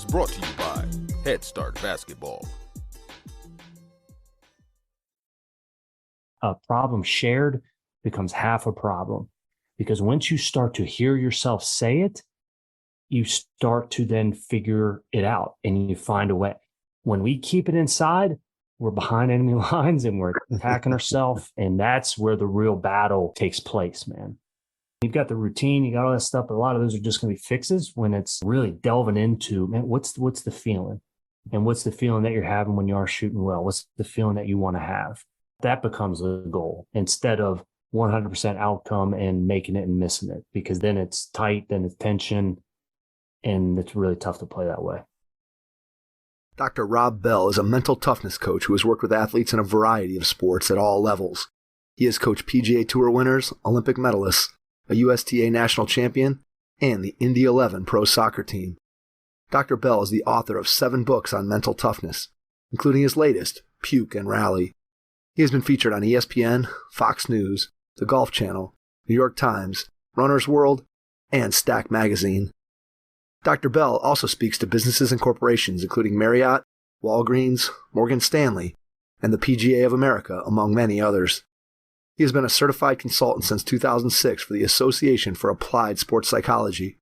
brought to you by Head Start Basketball. A problem shared becomes half a problem, because once you start to hear yourself say it, you start to then figure it out and you find a way. When we keep it inside, we're behind enemy lines and we're attacking ourselves. And that's where the real battle takes place, man. You've got the routine, you got all that stuff, but a lot of those are just going to be fixes when it's really delving into, man, what's the feeling? And what's the feeling that you're having when you are shooting well? What's the feeling that you want to have? That becomes a goal instead of 100% outcome and making it and missing it, because then it's tight, then it's tension, and it's really tough to play that way. Dr. Rob Bell is a mental toughness coach who has worked with athletes in a variety of sports at all levels. He has coached PGA Tour winners, Olympic medalists, a USTA National Champion, and the Indy 11 Pro Soccer team. Dr. Bell is the author of 7 books on mental toughness, including his latest, Puke Rally. He has been featured on ESPN, Fox News, The Golf Channel, New York Times, Runner's World, and Stack Magazine. Dr. Bell also speaks to businesses and corporations including Marriott, Walgreens, Morgan Stanley, and the PGA of America, among many others. He has been a certified consultant since 2006 for the Association for Applied Sports Psychology.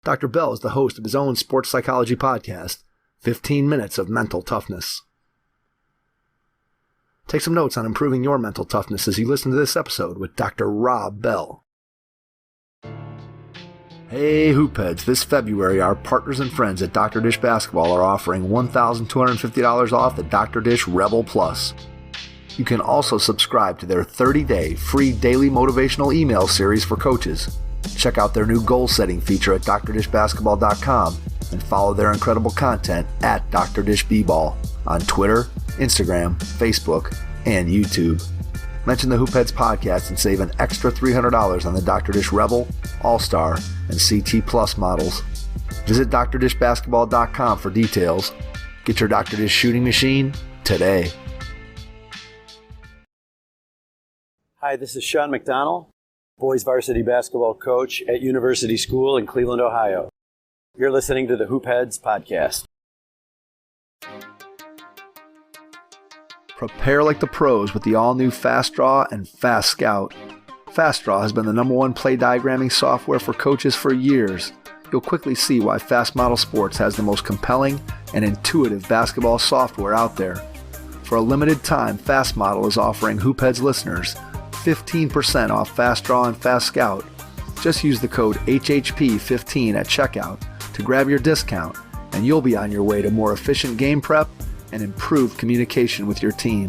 Dr. Bell is the host of his own sports psychology podcast, 15 Minutes of Mental Toughness. Take some notes on improving your mental toughness as you listen to this episode with Dr. Rob Bell. Hey Hoopheads, this February our partners and friends at Dr. Dish Basketball are offering $1,250 off the Dr. Dish Rebel Plus. You can also subscribe to their 30-day free daily motivational email series for coaches. Check out their new goal-setting feature at drdishbasketball.com and follow their incredible content at Dr. Dish B-Ball on Twitter, Instagram, Facebook, and YouTube. Mention the Hoopheads podcast and save an extra $300 on the Dr. Dish Rebel, All-Star, and CT Plus models. Visit drdishbasketball.com for details. Get your Dr. Dish shooting machine today. Hi, this is Sean McDonald, boys varsity basketball coach at University School in Cleveland, Ohio. You're listening to the Hoopheads podcast. Prepare like the pros with the all-new Fast Draw and Fast Scout. Fast Draw has been the #1 play diagramming software for coaches for years. You'll quickly see why Fast Model Sports has the most compelling and intuitive basketball software out there. For a limited time, Fast Model is offering Hoopheads listeners 15% off Fast Draw and Fast Scout. Just use the code HHP15 at checkout to grab your discount, and you'll be on your way to more efficient game prep and improved communication with your team.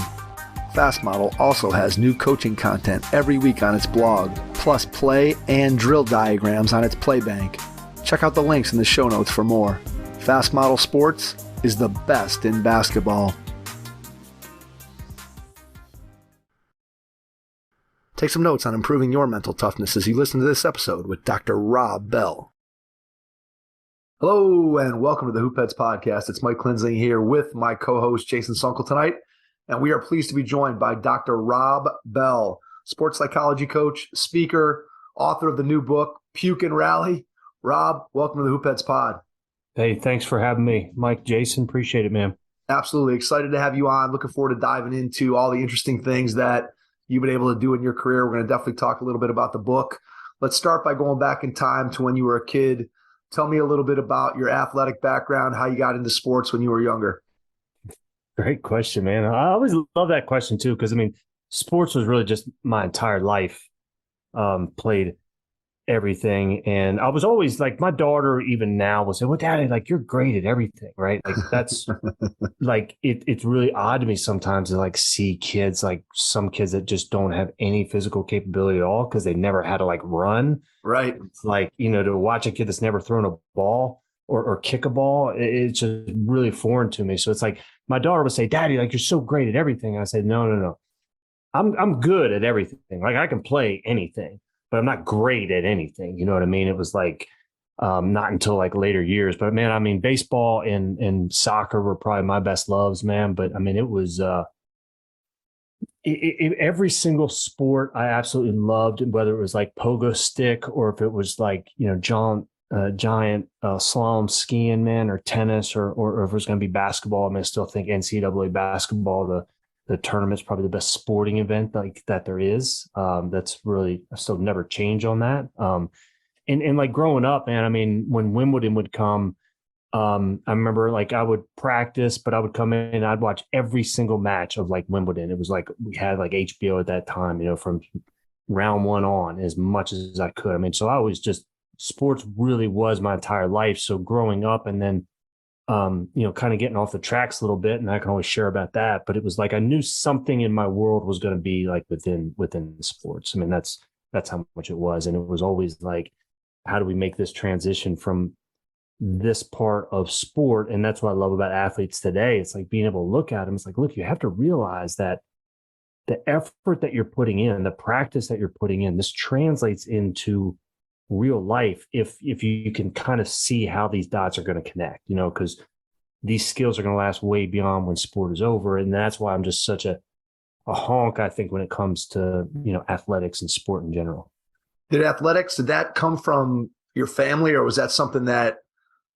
Fast Model also has new coaching content every week on its blog, plus play and drill diagrams on its Playbank. Check out the links in the show notes for more. Fast Model Sports is the best in basketball. Take some notes on improving your mental toughness as you listen to this episode with Dr. Rob Bell. Hello and welcome to the Hoopheads podcast. It's Mike Klinzing here with my co-host Jason Sunkel tonight, and we are pleased to be joined by Dr. Rob Bell, sports psychology coach, speaker, author of the new book, Puke Rally. Rob, welcome to the Hoopheads pod. Hey, thanks for having me. Mike, Jason, appreciate it, man. Absolutely. Excited to have you on. Looking forward to diving into all the interesting things that you've been able to do in your career. We're going to definitely talk a little bit about the book. Let's start by going back in time to when you were a kid. Tell me a little bit about your athletic background, how you got into sports when you were younger. Great question, man. I always love that question too, because I mean, sports was really just my entire life. Played everything, and I was always like, my daughter even now will say, well, Daddy, like you're great at everything, right? Like that's like it's really odd to me sometimes to like see kids, like some kids that just don't have any physical capability at all because they never had to like run. Right. It's like, you know, to watch a kid that's never thrown a ball or kick a ball, it's just really foreign to me. So it's like my daughter would say, Daddy, like you're so great at everything. And I said, no. I'm good at everything. Like I can play anything, but I'm not great at anything. You know what I mean? It was like not until like later years. But man, I mean, baseball and soccer were probably my best loves, man. But I mean, it was every single sport I absolutely loved, whether it was like pogo stick or if it was like, you know, giant slalom skiing, man, or tennis, or if it's going to be basketball. I mean, I still think NCAA basketball, the tournament's probably the best sporting event like that there is. That's really, I still never change on that. And like growing up, man, I mean, when Wimbledon would come, I remember like I would practice, but I would come in and I'd watch every single match of like Wimbledon. It was like we had like HBO at that time, from round one on as much as I could. I mean, so I was just, sports really was my entire life. So growing up and then, kind of getting off the tracks a little bit, and I can always share about that, but it was like I knew something in my world was going to be like within sports. I mean, that's how much it was. And it was always like, how do we make this transition from this part of sport? And that's what I love about athletes today. It's like being able to look at them. It's like, look, you have to realize that the effort that you're putting in, the practice that you're putting in, this translates into real life if you can kind of see how these dots are going to connect, because these skills are going to last way beyond when sport is over. And that's why I'm just such a honk, I think, when it comes to, athletics and sport in general. Did that come from your family, or was that something that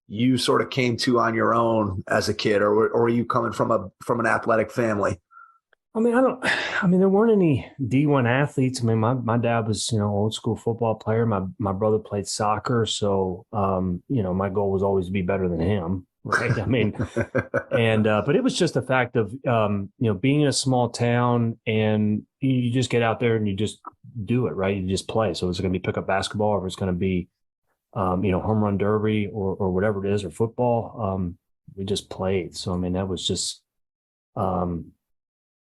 you sort of came to on your own as a kid, or are you coming from an athletic family? I mean, there weren't any D1 athletes. I mean, my dad was, old school football player. My brother played soccer. So, my goal was always to be better than him. Right. I mean, but it was just a fact of, being in a small town and you just get out there and you just do it, right? You just play. So it's going to be pick up basketball, or it's going to be, home run derby or whatever it is, or football. We just played. So, I mean, that was just,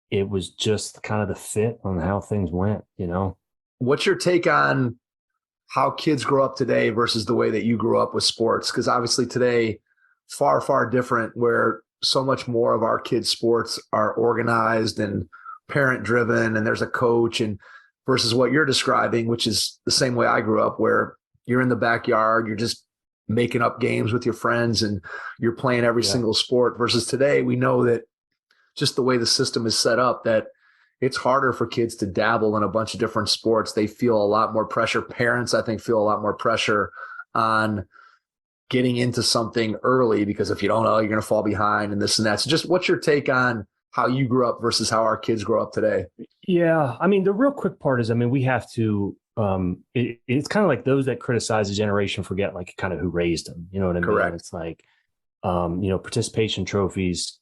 it was just kind of the fit on how things went, What's your take on how kids grow up today versus the way that you grew up with sports? Because obviously today, far, far different, where so much more of our kids' sports are organized and parent driven, and there's a coach, and versus what you're describing, which is the same way I grew up, where you're in the backyard, you're just making up games with your friends and you're playing every single sport, versus today, we know that just the way the system is set up, that it's harder for kids to dabble in a bunch of different sports. They feel a lot more pressure. Parents, I think, feel a lot more pressure on getting into something early, because if you don't know, you're going to fall behind and this and that. So just what's your take on how you grew up versus how our kids grow up today? Yeah. I mean, the real quick part is, I mean, we have to, it's kind of like those that criticize a generation forget like kind of who raised them. You know what I mean? Correct. It's like, participation trophies.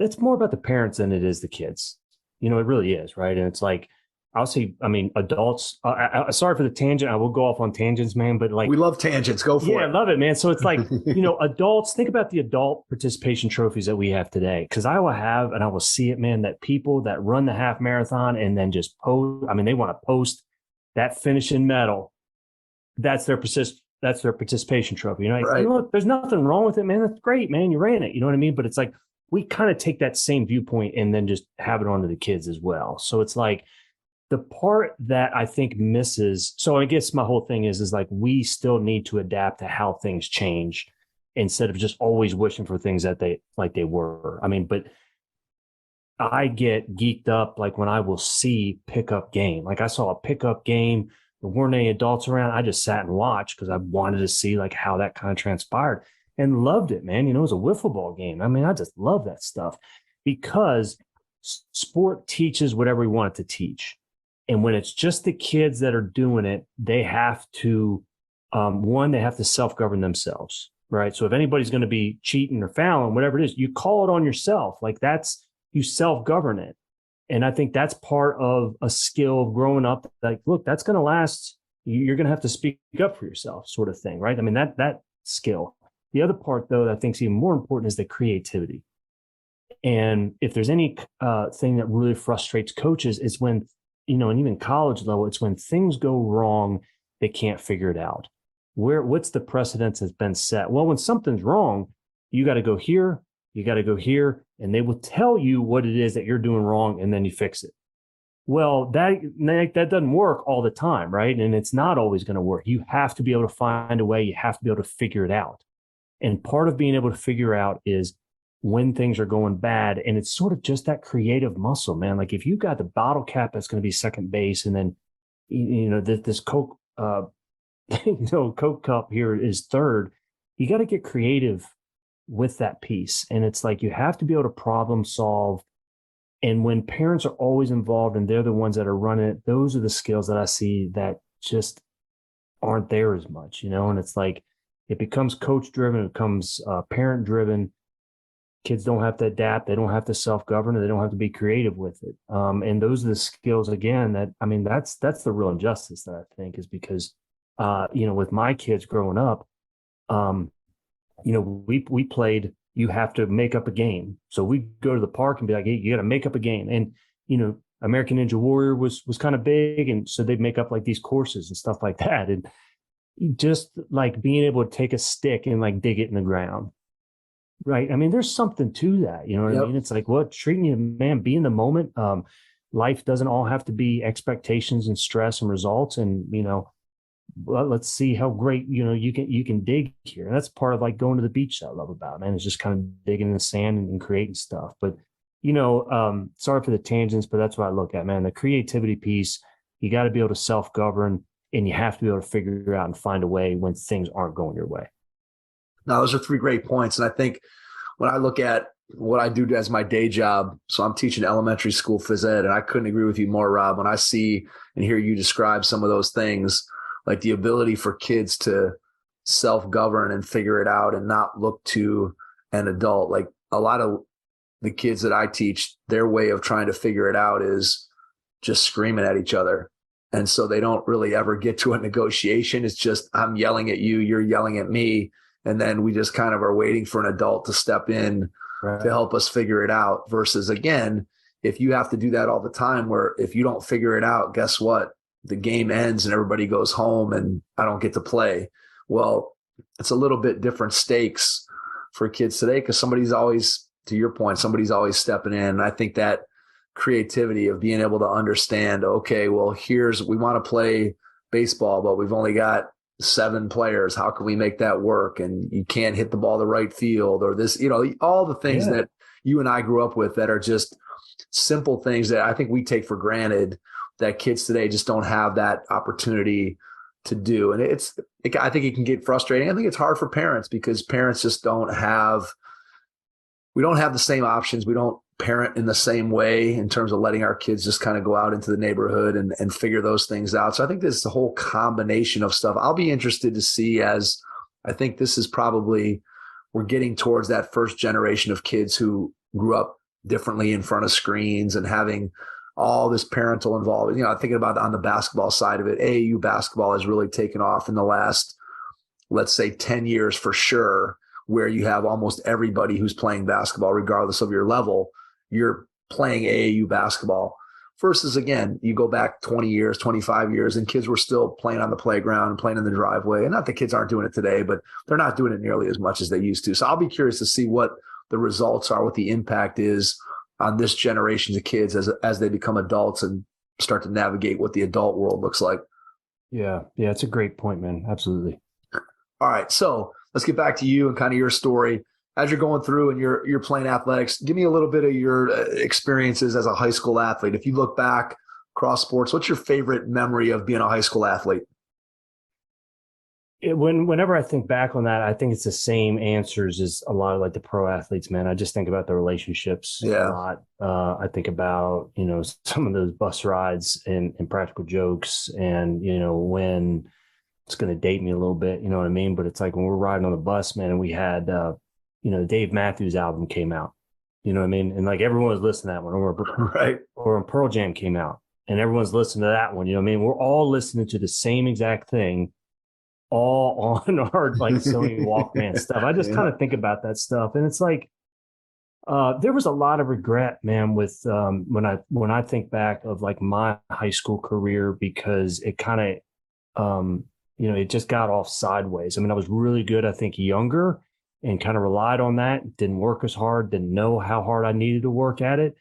It's more about the parents than it is the kids. It really is, right? And it's like, I'll say, I mean, adults, sorry for the tangent. I will go off on tangents, man, but like, we love tangents. Go for it. Yeah, I love it, man. So it's like, adults, think about the adult participation trophies that we have today. Cause I will have, and I will see it, man, that people that run the half marathon and then just post, I mean, they want to post that finishing medal. That's their participation trophy. Right. Look, there's nothing wrong with it, man. That's great, man. You ran it. You know what I mean? But it's like, we kind of take that same viewpoint and then just have it onto the kids as well. So it's like the part that I think misses. So I guess my whole thing is like, we still need to adapt to how things change instead of just always wishing for things that they were. I mean, but I get geeked up like when I will see pickup game. Like I saw a pickup game, there weren't any adults around. I just sat and watched because I wanted to see like how that kind of transpired. And loved it, man. It was a wiffle ball game. I mean, I just love that stuff because sport teaches whatever we want it to teach. And when it's just the kids that are doing it, they have to, they have to self-govern themselves, right? So if anybody's going to be cheating or fouling, whatever it is, you call it on yourself. Like you self-govern it. And I think that's part of a skill of growing up. Like, look, that's going to last. You're going to have to speak up for yourself, sort of thing, right? I mean, that skill. The other part, though, that I think is even more important is the creativity. And if there's any thing that really frustrates coaches, it's when, and even college level, it's when things go wrong, they can't figure it out. What's the precedence that's been set? Well, when something's wrong, you got to go here, you got to go here, and they will tell you what it is that you're doing wrong, and then you fix it. Well, that doesn't work all the time, right? And it's not always going to work. You have to be able to find a way. You have to be able to figure it out. And part of being able to figure out is when things are going bad. And it's sort of just that creative muscle, man. Like if you've got the bottle cap that's going to be second base, and then, this Coke Coke Cup here is third. You got to get creative with that piece. And it's like you have to be able to problem solve. And when parents are always involved and they're the ones that are running it, those are the skills that I see that just aren't there as much, and it's like it becomes coach driven, it becomes parent driven. Kids don't have to adapt, they don't have to self-govern, they don't have to be creative with it. And those are the skills, again, that that's the real injustice that I think is because with my kids growing up, we played, you have to make up a game. So we go to the park and be like, hey, you got to make up a game. And American Ninja Warrior was kind of big, and so they'd make up like these courses and stuff like that. And just like being able to take a stick and like dig it in the ground, right? I mean, there's something to that, you know what I mean? It's like, treating you, man, be in the moment. Life doesn't all have to be expectations and stress and results. And let's see how great you can dig here. And that's part of like going to the beach that I love about, man. It's just kind of digging in the sand and creating stuff. But sorry for the tangents, but that's what I look at, man. The creativity piece, you got to be able to self-govern, and you have to be able to figure out and find a way when things aren't going your way. Now, those are 3 great points. And I think when I look at what I do as my day job, so I'm teaching elementary school phys ed, and I couldn't agree with you more, Rob. When I see and hear you describe some of those things, like the ability for kids to self-govern and figure it out and not look to an adult, like a lot of the kids that I teach, their way of trying to figure it out is just screaming at each other. And so they don't really ever get to a negotiation. It's just, I'm yelling at you, you're yelling at me. And then we just kind of are waiting for an adult to step in to help us figure it out. Versus, again, if you have to do that all the time, where if you don't figure it out, guess what? The game ends and everybody goes home and I don't get to play. Well, it's a little bit different stakes for kids today because somebody's always, to your point, somebody's always stepping in. And I think that creativity of being able to understand, okay, well, we want to play baseball, but we've only got 7 players. How can we make that work? And you can't hit the ball the right field, or this, all the things that you and I grew up with that are just simple things that I think we take for granted that kids today just don't have that opportunity to do. And I think it can get frustrating. I think it's hard for parents because parents just we don't have the same options. We don't parent in the same way in terms of letting our kids just kind of go out into the neighborhood and figure those things out. So I think there's a whole combination of stuff. I'll be interested to see, as I think this is probably, we're getting towards that first generation of kids who grew up differently in front of screens and having all this parental involvement. I'm thinking about on the basketball side of it, AAU basketball has really taken off in the last, let's say 10 years for sure, where you have almost everybody who's playing basketball, regardless of your level, you're playing AAU basketball. Versus, again, you go back 20 years, 25 years, and kids were still playing on the playground and playing in the driveway. And not that kids aren't doing it today, but they're not doing it nearly as much as they used to. So I'll be curious to see what the results are, what the impact is on this generation of kids as they become adults and start to navigate what the adult world looks like. Yeah, it's a great point, man. Absolutely. All right, so let's get back to you and kind of your story. As you're going through and you're playing athletics, give me a little bit of your experiences as a high school athlete. If you look back across sports, what's your favorite memory of being a high school athlete? Whenever I think back on that, I think it's the same answers as a lot of like the pro athletes, man. I just think about the relationships a lot. I think about, some of those bus rides and practical jokes and, when it's going to date me a little bit, you know what I mean? But it's like when we're riding on the bus, man, and we had, the Dave Matthews album came out, you know what I mean? And like everyone was listening to that one, or when Pearl Jam came out and everyone's listening to that one, you know what I mean? We're all listening to the same exact thing, all on our like Sony Walkman stuff. I just kind of think about that stuff. And it's like, there was a lot of regret, man, with when I think back of like my high school career, because it kind of, it just got off sideways. I mean, I was really good, I think, younger, and kind of relied on that. Didn't work as hard, didn't know how hard I needed to work at it.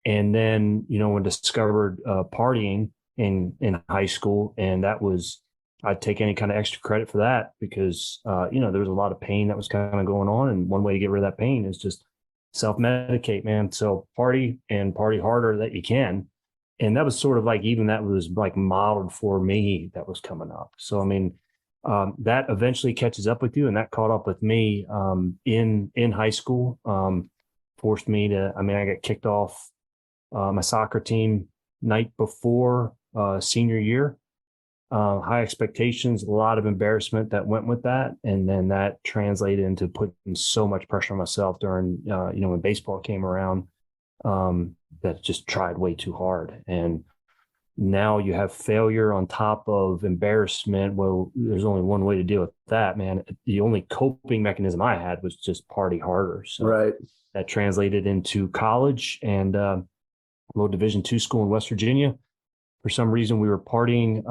And then, when discovered partying in high school, and that was, I'd take any kind of extra credit for that because, there was a lot of pain that was kind of going on. And one way to get rid of that pain is just self-medicate, man. So party harder that you can. And that was sort of like, even that was like modeled for me that was coming up. So, I mean, that eventually catches up with you, and that caught up with me in high school. Forced me to. I mean, I got kicked off my soccer team night before senior year. High expectations, a lot of embarrassment that went with that, and then that translated into putting so much pressure on myself during when baseball came around. That just tried way too hard, and now you have failure on top of embarrassment. Well, there's only one way to deal with that, man. The only coping mechanism I had was just party harder. So right. That translated into college and low Division II school in West Virginia. For some reason, we were partying,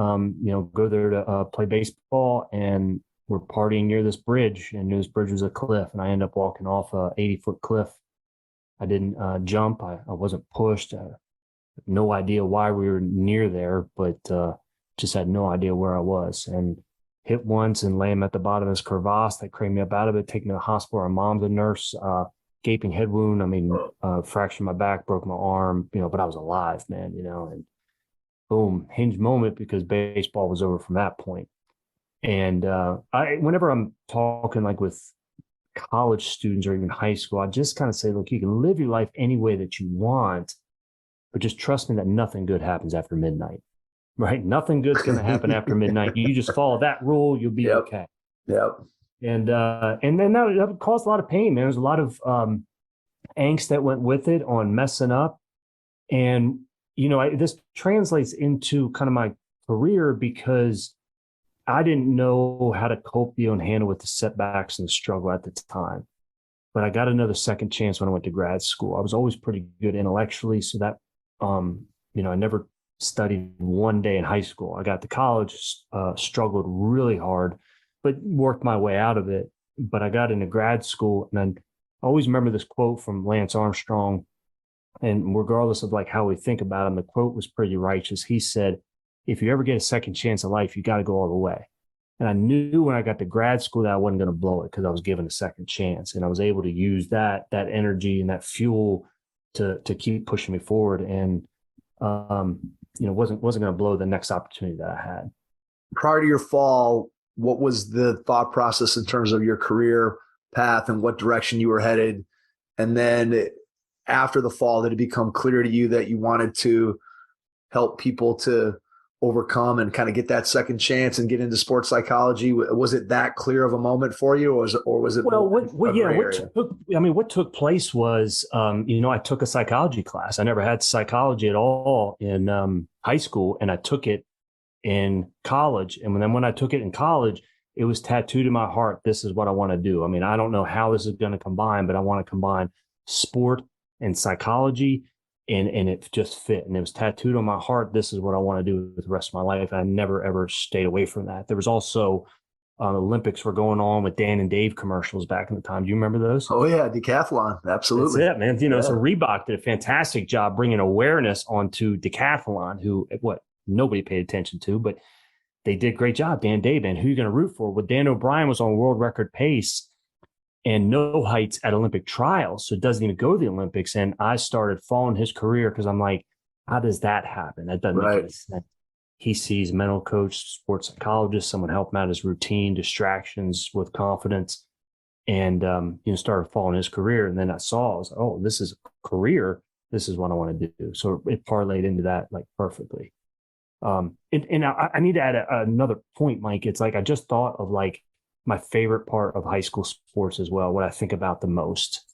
go there to play baseball, and we're partying near this bridge, and near this bridge was a cliff, and I ended up walking off a 80-foot cliff. I didn't jump. I wasn't pushed. No idea why we were near there, but just had no idea where I was, and hit once and laying at the bottom of this crevasse that craned me up out of it, taken me to the hospital. Our mom's a nurse, gaping head wound. I mean, fractured my back, broke my arm, but I was alive, man, and boom, hinge moment, because baseball was over from that point. And whenever I'm talking like with college students or even high school, I just kind of say, look, you can live your life any way that you want, but just trust me that nothing good happens after midnight, right? Nothing good's going to happen after midnight. You just follow that rule, you'll be okay. Yep. And then that caused a lot of pain, man. There's a lot of angst that went with it on messing up. And, this translates into kind of my career, because I didn't know how to cope and handle with the setbacks and the struggle at the time. But I got another second chance when I went to grad school. I was always pretty good intellectually, so that I never studied one day in high school. I got to college, struggled really hard, but worked my way out of it. But I got into grad school, and I always remember this quote from Lance Armstrong. And regardless of like how we think about him, the quote was pretty righteous. He said, if you ever get a second chance in life, you got to go all the way. And I knew when I got to grad school that I wasn't going to blow it, because I was given a second chance, and I was able to use that energy and that fuel to keep pushing me forward. And, wasn't going to blow the next opportunity that I had. Prior to your fall, what was the thought process in terms of your career path and what direction you were headed? And then after the fall, did it become clear to you that you wanted to help people to overcome and kind of get that second chance and get into sports psychology? Was it that clear of a moment for you, or was it? Well, what took place was, I took a psychology class. I never had psychology at all in high school, and I took it in college. And then when I took it in college, it was tattooed in my heart. This is what I want to do. I mean, I don't know how this is going to combine, but I want to combine sport and psychology, and it just fit. And it was tattooed on my heart. This is what I want to do with the rest of my life. I never, ever stayed away from that. There was also Olympics were going on with Dan and Dave commercials back in the time. Do you remember those? Oh, yeah. Decathlon. Absolutely. That's it, man. So Reebok did a fantastic job bringing awareness onto decathlon, who, nobody paid attention to, but they did a great job. Dan, Dave, and who you going to root for? Well, Dan O'Brien was on world record pace and no heights at Olympic trials, so it doesn't even go to the Olympics. And I started following his career because I'm like, how does that happen? That doesn't make any sense. He sees mental coach, sports psychologist, someone help him out his routine, distractions with confidence, and started following his career. And then I was like, oh, this is a career. This is what I want to do. So it parlayed into that like perfectly. And I need to add another point, Mike. It's like I just thought of like my favorite part of high school sports as well, what I think about the most.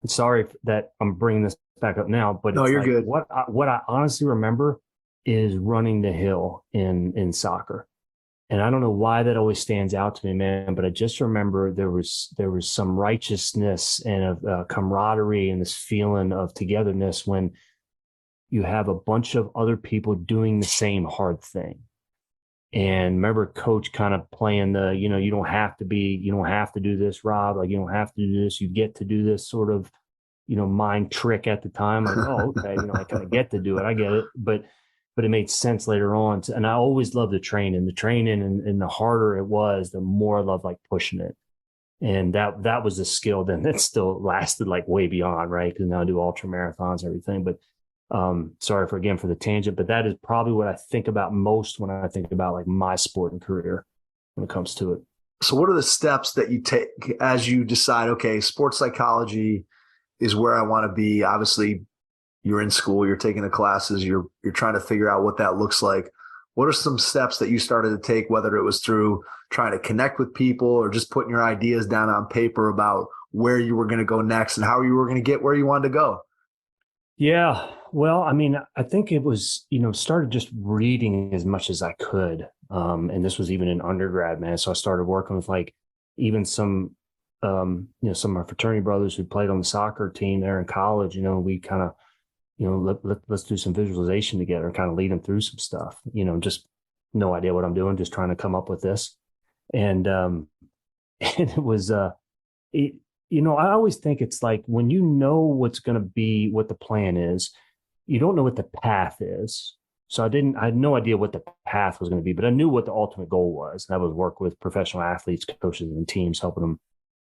And sorry that I'm bringing this back up now, but no, you're good. What I honestly remember is running the hill in soccer. And I don't know why that always stands out to me, man, but I just remember there was some righteousness and a camaraderie and this feeling of togetherness when you have a bunch of other people doing the same hard thing. And remember coach kind of playing the, you don't have to do this, Rob, like you don't have to do this. You get to do this sort of, mind trick at the time. Like, oh, okay. I kind of get to do it. I get it. But it made sense later on. And I always loved the training and the harder it was, the more I loved like pushing it. And that was a skill then that still lasted like way beyond, right? Because now I do ultra marathons and everything, but sorry for the tangent, but that is probably what I think about most when I think about like my sport and career. when it comes to it. So what are the steps that you take as you decide, okay, sports psychology is where I want to be? Obviously, you're in school, you're taking the classes, you're trying to figure out what that looks like. What are some steps that you started to take, whether it was through trying to connect with people or just putting your ideas down on paper about where you were going to go next and how you were going to get where you wanted to go? Yeah. Well, I mean, I think it was, started just reading as much as I could. And this was even in undergrad, man. So I started working with like even some of my fraternity brothers who played on the soccer team there in college. We kind of, let's do some visualization together and kind of lead them through some stuff, just no idea what I'm doing, just trying to come up with this. And it was, I always think it's like when you know what's going to be, what the plan is, you don't know what the path is. So I had no idea what the path was going to be, but I knew what the ultimate goal was. And that was work with professional athletes, coaches, and teams, helping them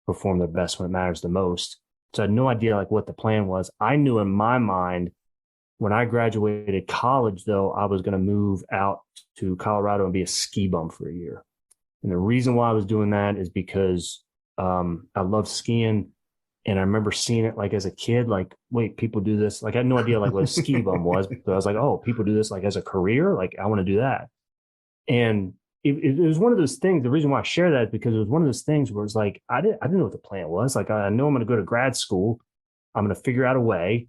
perform their best when it matters the most. So I had no idea like what the plan was. I knew in my mind when I graduated college, though, I was going to move out to Colorado and be a ski bum for a year. And the reason why I was doing that is because I love skiing. And I remember seeing it like as a kid, like, wait, people do this. Like I had no idea like what a ski bum was, but I was like, oh, people do this like as a career. Like I want to do that. And it was one of those things. The reason why I share that is because it was one of those things where it's like, I didn't know what the plan was. Like I know I'm going to go to grad school. I'm going to figure out a way.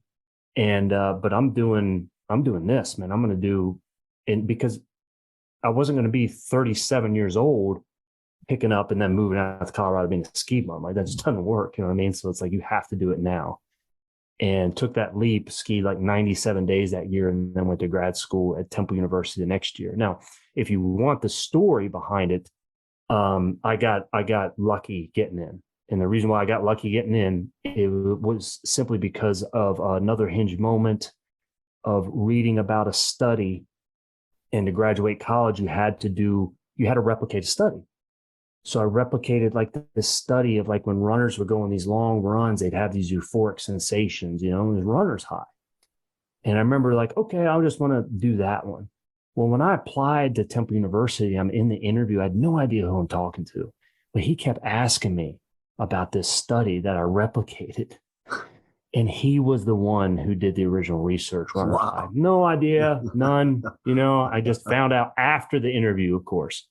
And, but I'm doing this, man. I'm going to do, and because I wasn't going to be 37 years old picking up and then moving out to Colorado being a ski bum. Like that just doesn't work. You know what I mean? So it's like, you have to do it now. And took that leap, skied like 97 days that year, and then went to grad school at Temple University the next year. Now, if you want the story behind it, I got lucky getting in. And the reason why I got lucky getting in, it was simply because of another hinge moment of reading about a study. And to graduate college, you had to replicate a study. So I replicated like this study of like when runners would go on these long runs, they'd have these euphoric sensations, it was runner's high. And I remember like, okay, I just want to do that one. Well, when I applied to Temple University, I'm in the interview. I had no idea who I'm talking to, but he kept asking me about this study that I replicated. And he was the one who did the original research. Runner's high. No idea, none, I just found out after the interview, of course.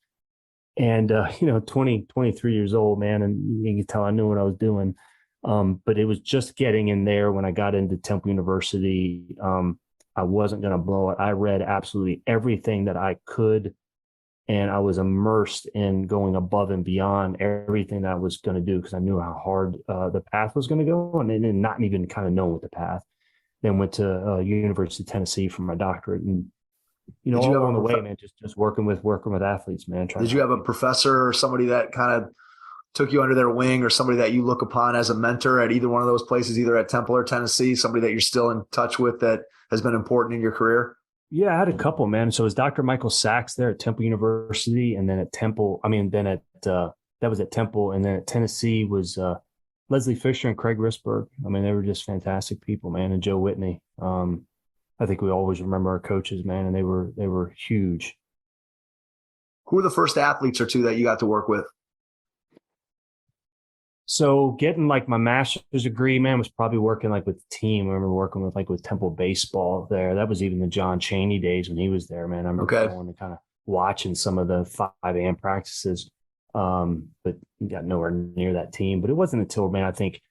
And, 23 years old, man, and you can tell I knew what I was doing. But it was just getting in there when I got into Temple University. I wasn't going to blow it. I read absolutely everything that I could, and I was immersed in going above and beyond everything that I was going to do because I knew how hard the path was going to go, and then not even kind of knowing what the path. Then went to University of Tennessee for my doctorate, and all along the way, man, just working with athletes, man. Did you have a professor or somebody that kind of took you under their wing, or somebody that you look upon as a mentor at either one of those places, either at Temple or Tennessee, somebody that you're still in touch with that has been important in your career? Yeah, I had a couple, man. So it was Dr. Michael Sachs there at Temple University, and then at Temple, that was at Temple, and then at Tennessee was Leslie Fisher and Craig Risberg. I mean, they were just fantastic people, man, and Joe Whitney. I think we always remember our coaches, man, and they were huge. Who were the first athletes or two that you got to work with? So getting like my master's degree, man, was probably working like with the team. I remember working with Temple baseball there. That was even the John Chaney days when he was there, man. I remember going and kind of watching some of the 5 a.m. practices, but got nowhere near that team. But it wasn't until, man, I think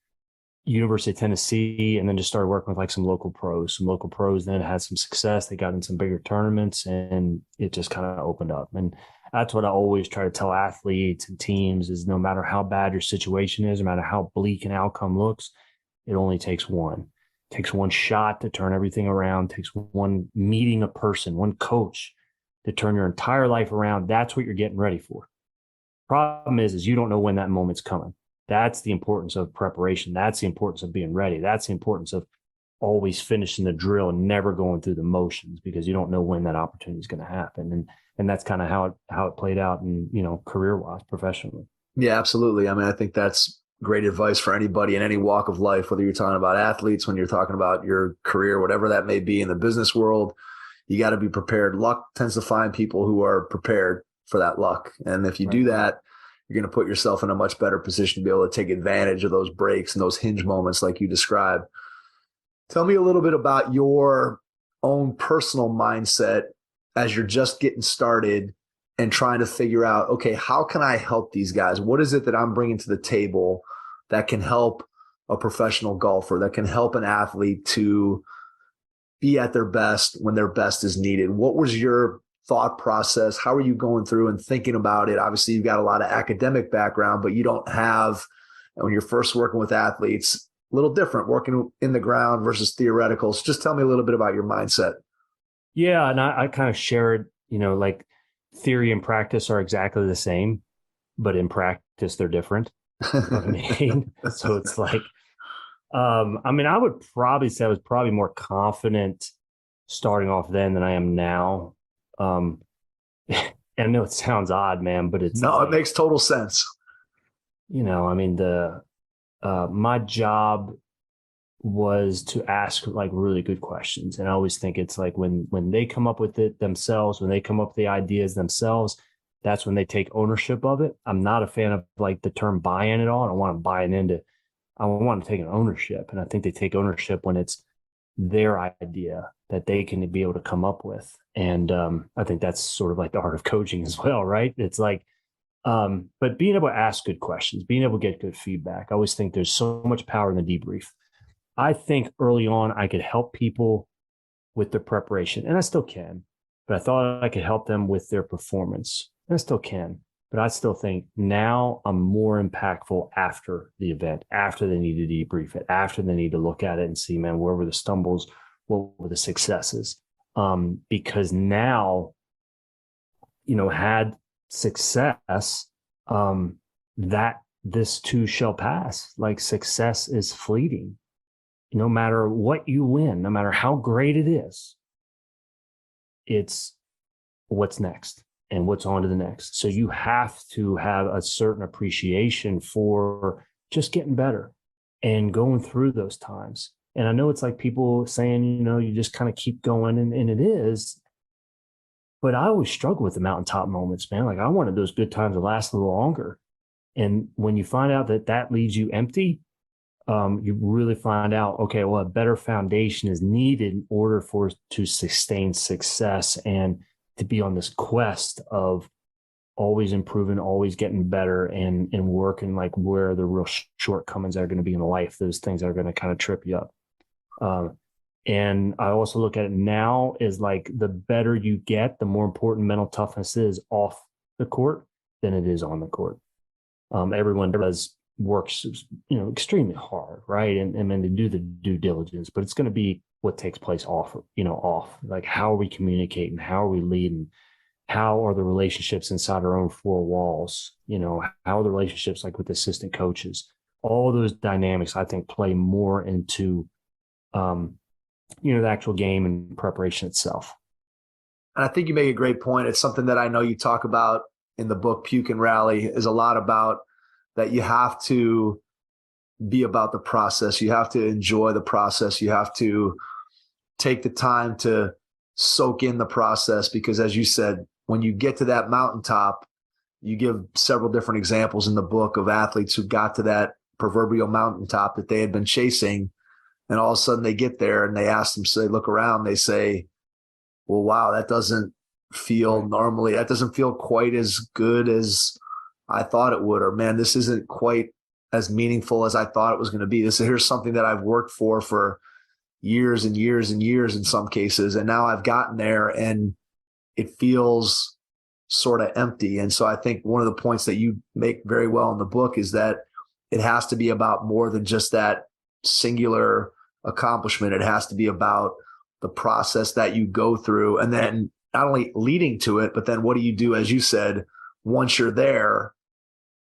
University of Tennessee, and then just started working with like some local pros. Some local pros then had some success. They got in some bigger tournaments, and it just kind of opened up. And that's what I always try to tell athletes and teams is no matter how bad your situation is, no matter how bleak an outcome looks, it only takes one. It takes one shot to turn everything around. It takes one meeting a person, one coach to turn your entire life around. That's what you're getting ready for. Problem is you don't know when that moment's coming. That's the importance of preparation. That's the importance of being ready. That's the importance of always finishing the drill and never going through the motions, because you don't know when that opportunity is going to happen. And that's kind of how it played out in, career-wise, professionally. Yeah, absolutely. I mean, I think that's great advice for anybody in any walk of life, whether you're talking about athletes, when you're talking about your career, whatever that may be in the business world. You got to be prepared. Luck tends to find people who are prepared. for that luck. And if you do that, you're going to put yourself in a much better position to be able to take advantage of those breaks and those hinge moments like you described. Tell me a little bit about your own personal mindset as you're just getting started and trying to figure out, okay, how can I help these guys? What is it that I'm bringing to the table that can help a professional golfer, that can help an athlete to be at their best when their best is needed? What was your thought process? How are you going through and thinking about it? Obviously, you've got a lot of academic background, but you don't have, when you're first working with athletes, a little different, working in the ground versus theoretical. So just tell me a little bit about your mindset. Yeah, and I kind of shared, like theory and practice are exactly the same, but in practice they're different. You know what I mean? So it's like, I would probably say I was probably more confident starting off then than I am now. And I know it sounds odd, man, but it's no, it makes total sense. My job was to ask like really good questions. And I always think it's like when they come up with it themselves, when they come up with the ideas themselves, that's when they take ownership of it. I'm not a fan of like the term buy-in at all. I don't want to buy into, I want to take an ownership. And I think they take ownership when it's their idea that they can be able to come up with. And I think that's sort of like the art of coaching as well, right? It's like, but being able to ask good questions, being able to get good feedback. I always think there's so much power in the debrief. I think early on I could help people with their preparation, and I still can, but I thought I could help them with their performance, and I still can. But I still think now I'm more impactful after the event, after they need to debrief it, after they need to look at it and see, man, where were the stumbles? What were the successes? Because now, had success, that this too shall pass. Like success is fleeting. No matter what you win, no matter how great it is, it's what's next and what's on to the next. So you have to have a certain appreciation for just getting better and going through those times. And I know it's like people saying, you just kind of keep going, and it is. But I always struggle with the mountaintop moments, man. Like I wanted those good times to last a little longer. And when you find out that leaves you empty, you really find out, okay, well, a better foundation is needed in order to sustain success and to be on this quest of always improving, always getting better, and working like where the real shortcomings are going to be in life, those things are going to kind of trip you up. And I also look at it now as like the better you get, the more important mental toughness is off the court than it is on the court. Everyone works, extremely hard, right? And then they do the due diligence, but it's going to be what takes place off, like how are we communicating? How are we leading? How are the relationships inside our own four walls? How are the relationships like with assistant coaches? All those dynamics, I think, play more into, the actual game and preparation itself. And I think you make a great point. It's something that I know you talk about in the book, Puke Rally, is a lot about that you have to be about the process. You have to enjoy the process. You have to take the time to soak in the process, because as you said, when you get to that mountaintop, you give several different examples in the book of athletes who got to that proverbial mountaintop that they had been chasing. And all of a sudden they get there and they ask them, so they look around, they say, well, wow, that doesn't feel normally, that doesn't feel quite as good as I thought it would, or man, this isn't quite as meaningful as I thought it was going to be. Here's something that I've worked for years and years and years in some cases. And now I've gotten there and it feels sort of empty. And so I think one of the points that you make very well in the book is that it has to be about more than just that singular accomplishment. It has to be about the process that you go through, and then not only leading to it, but then what do you do, as you said, once you're there,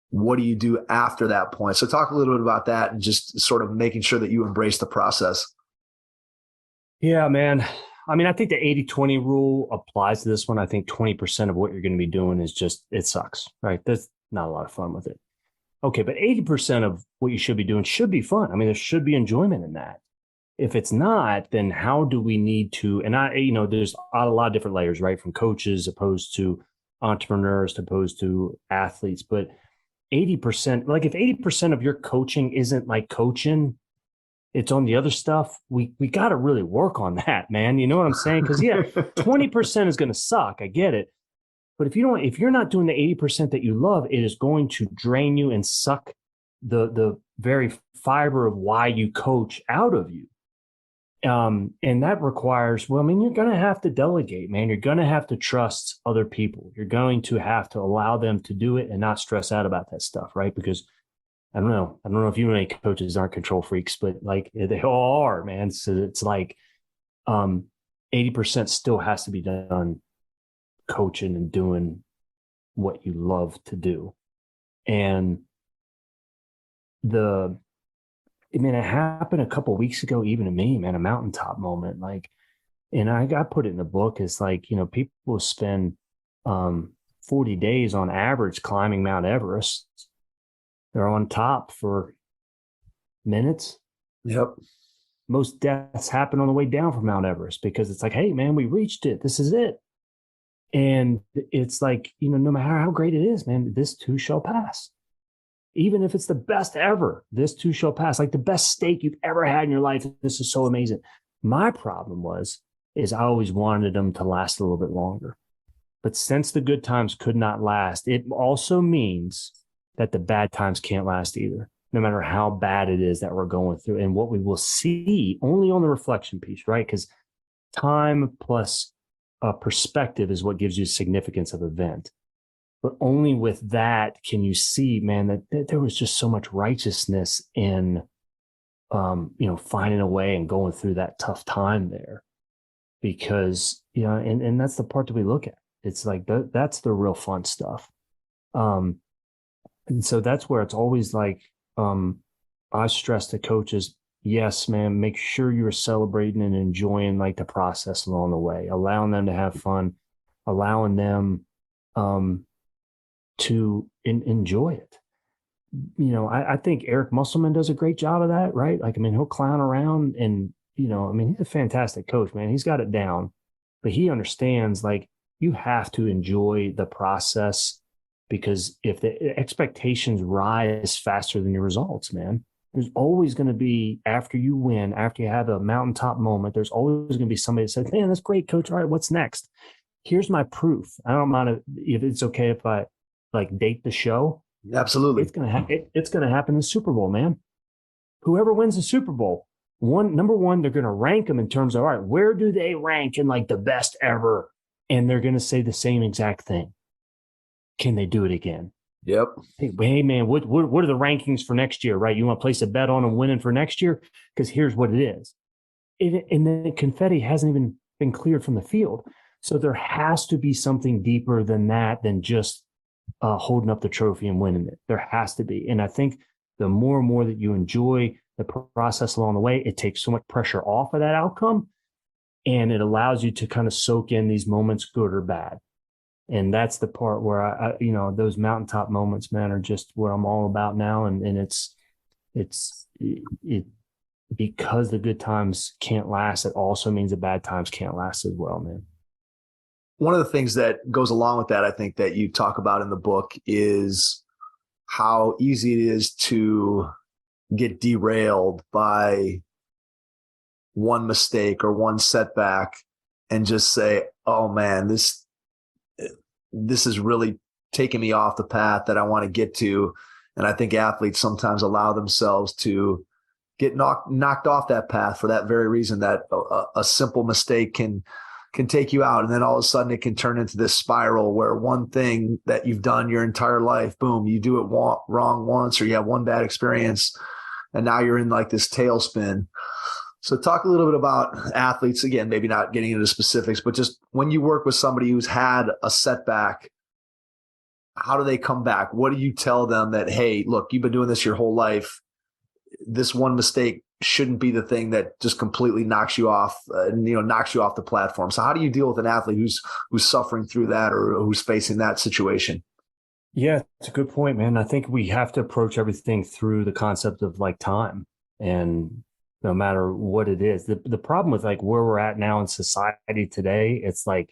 what do you do after that point? So talk a little bit about that and just sort of making sure that you embrace the process. Yeah, man. I think the 80-20 rule applies to this one. I think 20% of what you're going to be doing is just, it sucks, right? There's not a lot of fun with it. Okay, but 80% of what you should be doing should be fun. There should be enjoyment in that. If it's not, then how do we need to, and there's a lot of different layers, right? From coaches opposed to entrepreneurs opposed to athletes, but 80%, like if 80% of your coaching isn't like coaching, it's on the other stuff. We got to really work on that, man. You know what I'm saying? Because 20% is going to suck. I get it. But if you're not doing the 80% that you love, it is going to drain you and suck the very fiber of why you coach out of you. And that requires, you're going to have to delegate, man. You're going to have to trust other people. You're going to have to allow them to do it and not stress out about that stuff, right? Because I don't know if you know any coaches aren't control freaks, but like they all are, man. So it's like 80% still has to be done coaching and doing what you love to do. And it happened a couple of weeks ago, even to me, man, a mountaintop moment. Like, and I got put it in the book. It's like, people spend 40 days on average climbing Mount Everest. They're on top for minutes. Yep. Most deaths happen on the way down from Mount Everest because it's like, hey, man, we reached it. This is it. And it's like, no matter how great it is, man, this too shall pass. Even if it's the best ever, this too shall pass. Like the best steak you've ever had in your life. This is so amazing. My problem is I always wanted them to last a little bit longer. But since the good times could not last, it also means that the bad times can't last either, no matter how bad it is that we're going through. And what we will see only on the reflection piece, right? Because time plus perspective is what gives you significance of event. But only with that can you see, man, that there was just so much righteousness in, finding a way and going through that tough time there. Because, and that's the part that we look at. It's like, that's the real fun stuff. And so that's where it's always like, I stress to coaches, yes, man, make sure you're celebrating and enjoying like the process along the way, allowing them to have fun, allowing them to enjoy it. I think Eric Musselman does a great job of that, right? Like, he'll clown around and, he's a fantastic coach, man. He's got it down, but he understands like you have to enjoy the process. Because if the expectations rise faster than your results, man, there's always going to be, after you win, after you have a mountaintop moment, there's always going to be somebody that says, man, that's great, coach. All right, what's next? Here's my proof. I don't mind if it's okay if I like date the show. Absolutely. It's going to happen in the Super Bowl, man. Whoever wins the Super Bowl, number one, they're going to rank them in terms of, all right, where do they rank in like the best ever? And they're going to say the same exact thing. Can they do it again? Yep. Hey man, what are the rankings for next year, right? You want to place a bet on them winning for next year? Because here's what it is. And the confetti hasn't even been cleared from the field. So there has to be something deeper than that, than just holding up the trophy and winning it. There has to be. And I think the more and more that you enjoy the process along the way, it takes so much pressure off of that outcome. And it allows you to kind of soak in these moments, good or bad. And that's the part where I those mountaintop moments, man, are just what I'm all about now. And it's because the good times can't last, it also means the bad times can't last as well, man. One of the things that goes along with that, I think, that you talk about in the book is how easy it is to get derailed by one mistake or one setback and just say, oh man, this is really taking me off the path that I want to get to. And I think athletes sometimes allow themselves to get knocked off that path for that very reason, that a simple mistake can take you out. And then all of a sudden it can turn into this spiral where one thing that you've done your entire life, boom, you do it wrong once, or you have one bad experience, and now you're in like this tailspin. So talk a little bit about athletes, again, maybe not getting into specifics, but just when you work with somebody who's had a setback, how do they come back? What do you tell them that, hey, look, you've been doing this your whole life. This one mistake shouldn't be the thing that just completely knocks you off the platform. So how do you deal with an athlete who's suffering through that, or who's facing that situation? Yeah, it's a good point, man. I think we have to approach everything through the concept of like time, and no matter what it is. The problem with like where we're at now in society today, it's like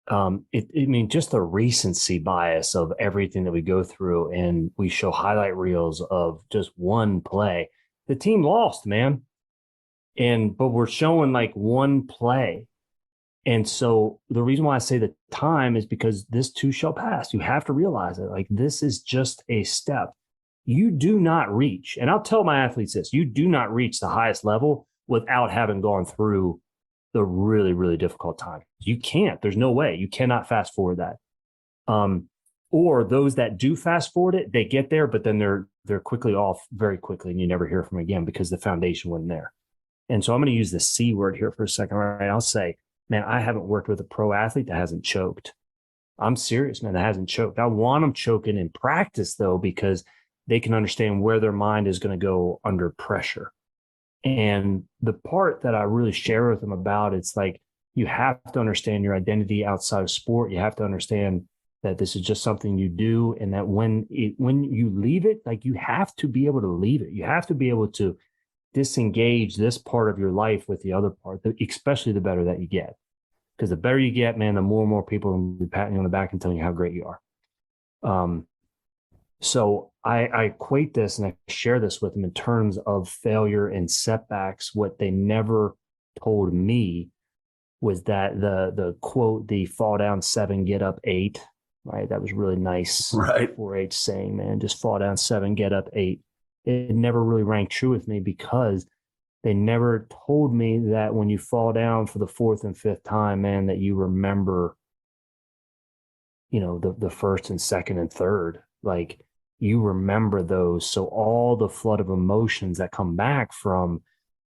Just the recency bias of everything that we go through, and we show highlight reels of just one play. The team lost, man. But we're showing like one play. And so the reason why I say the time is because this too shall pass. You have to realize it. Like, this is just a step. You do not reach, and I'll tell my athletes this, you do not reach the highest level without having gone through the really, really difficult time. You can't. There's no way. You cannot fast forward that. Or those that do fast forward it, they get there, but then they're quickly off very quickly, and you never hear from them again because the foundation wasn't there. And so I'm going to use the C word here for a second. Right? I'll say, man, I haven't worked with a pro athlete that hasn't choked. I'm serious, man, that hasn't choked. I want them choking in practice, though, because they can understand where their mind is going to go under pressure. And the part that I really share with them about, it's like, you have to understand your identity outside of sport. You have to understand that this is just something you do, and that when you leave it, like, you have to be able to leave it. You have to be able to disengage this part of your life with the other part, especially the better that you get. Because the better you get, man, the more and more people will be patting you on the back and telling you how great you are. So I equate this and I share this with them in terms of failure and setbacks. What they never told me was that the quote, the fall down 7, get up 8, right? That was really nice. Right. 4-H saying, man, just fall down 7, get up 8. It never really rang true with me because they never told me that when you fall down for the 4th and 5th time, man, that you remember, the 1st and 2nd and 3rd. Like, you remember those. So all the flood of emotions that come back from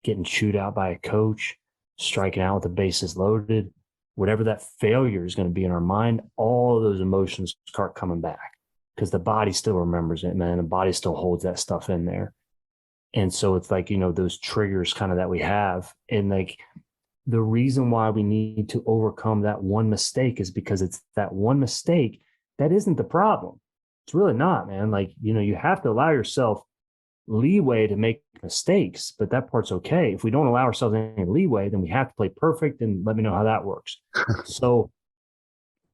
getting chewed out by a coach, striking out with the bases loaded, whatever that failure is going to be in our mind, all of those emotions start coming back because the body still remembers it, man. The body still holds that stuff in there. And so it's like, those triggers kind of that we have. And like, the reason why we need to overcome that one mistake is because it's that one mistake that isn't the problem. It's really not, man. Like, you have to allow yourself leeway to make mistakes, but that part's okay. If we don't allow ourselves any leeway, then we have to play perfect, and let me know how that works. So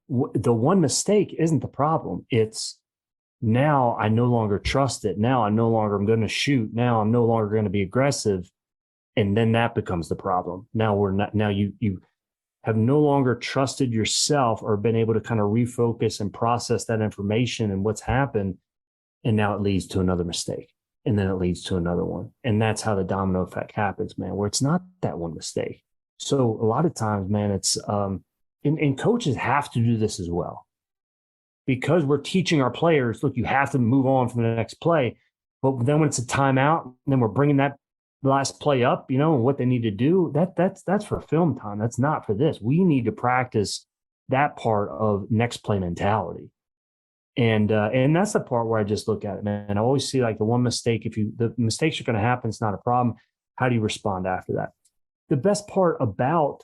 the one mistake isn't the problem. It's, now I no longer trust it. Now I no longer am going to shoot. Now I'm no longer going to be aggressive. And then that becomes the problem. Now you have no longer trusted yourself or been able to kind of refocus and process that information and what's happened. And now it leads to another mistake. And then it leads to another one. And that's how the domino effect happens, man, where it's not that one mistake. So a lot of times, man, it's, and coaches have to do this as well. Because we're teaching our players, look, you have to move on from the next play. But then when it's a timeout, then we're bringing that last play up, and what they need to do, that's for film time. That's not for this. We need to practice that part of next play mentality. And that's the part where I just look at it, man. I always see like the one mistake, the mistakes are going to happen, it's not a problem. How do you respond after that? The best part about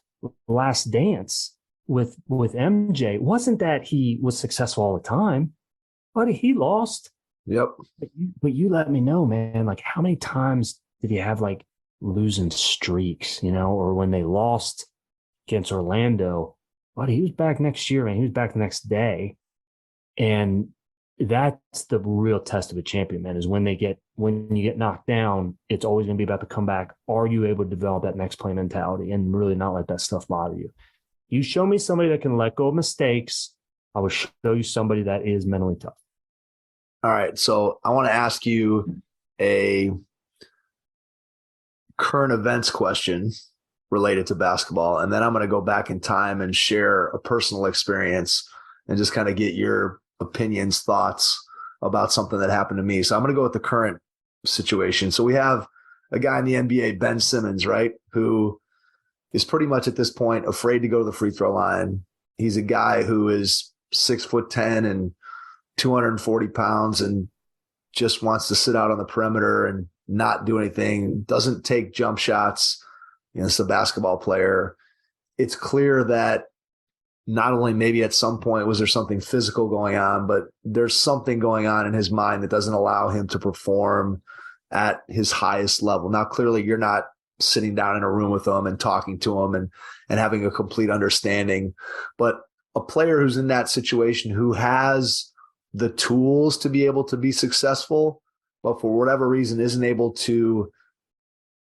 Last Dance with MJ wasn't that he was successful all the time, but he lost. Yep. But you let me know, man, like, how many times did he have like losing streaks, or when they lost against Orlando, but he was back next year, man. He was back the next day. And that's the real test of a champion, man, is when you get knocked down, it's always going to be about the comeback. Are you able to develop that next play mentality and really not let that stuff bother you? You show me somebody that can let go of mistakes, I will show you somebody that is mentally tough. All right. So I want to ask you a current events question related to basketball. And then I'm going to go back in time and share a personal experience and just kind of get your opinions, thoughts about something that happened to me. So I'm going to go with the current situation. So we have a guy in the NBA, Ben Simmons, right, who is pretty much at this point afraid to go to the free throw line. He's a guy who is 6'10" and 240 pounds and just wants to sit out on the perimeter and not do anything, doesn't take jump shots. It's a basketball player. It's clear that not only maybe at some point was there something physical going on, but there's something going on in his mind that doesn't allow him to perform at his highest level. Now, clearly you're not sitting down in a room with him and talking to him and having a complete understanding, but a player who's in that situation who has the tools to be able to be successful, but for whatever reason isn't able to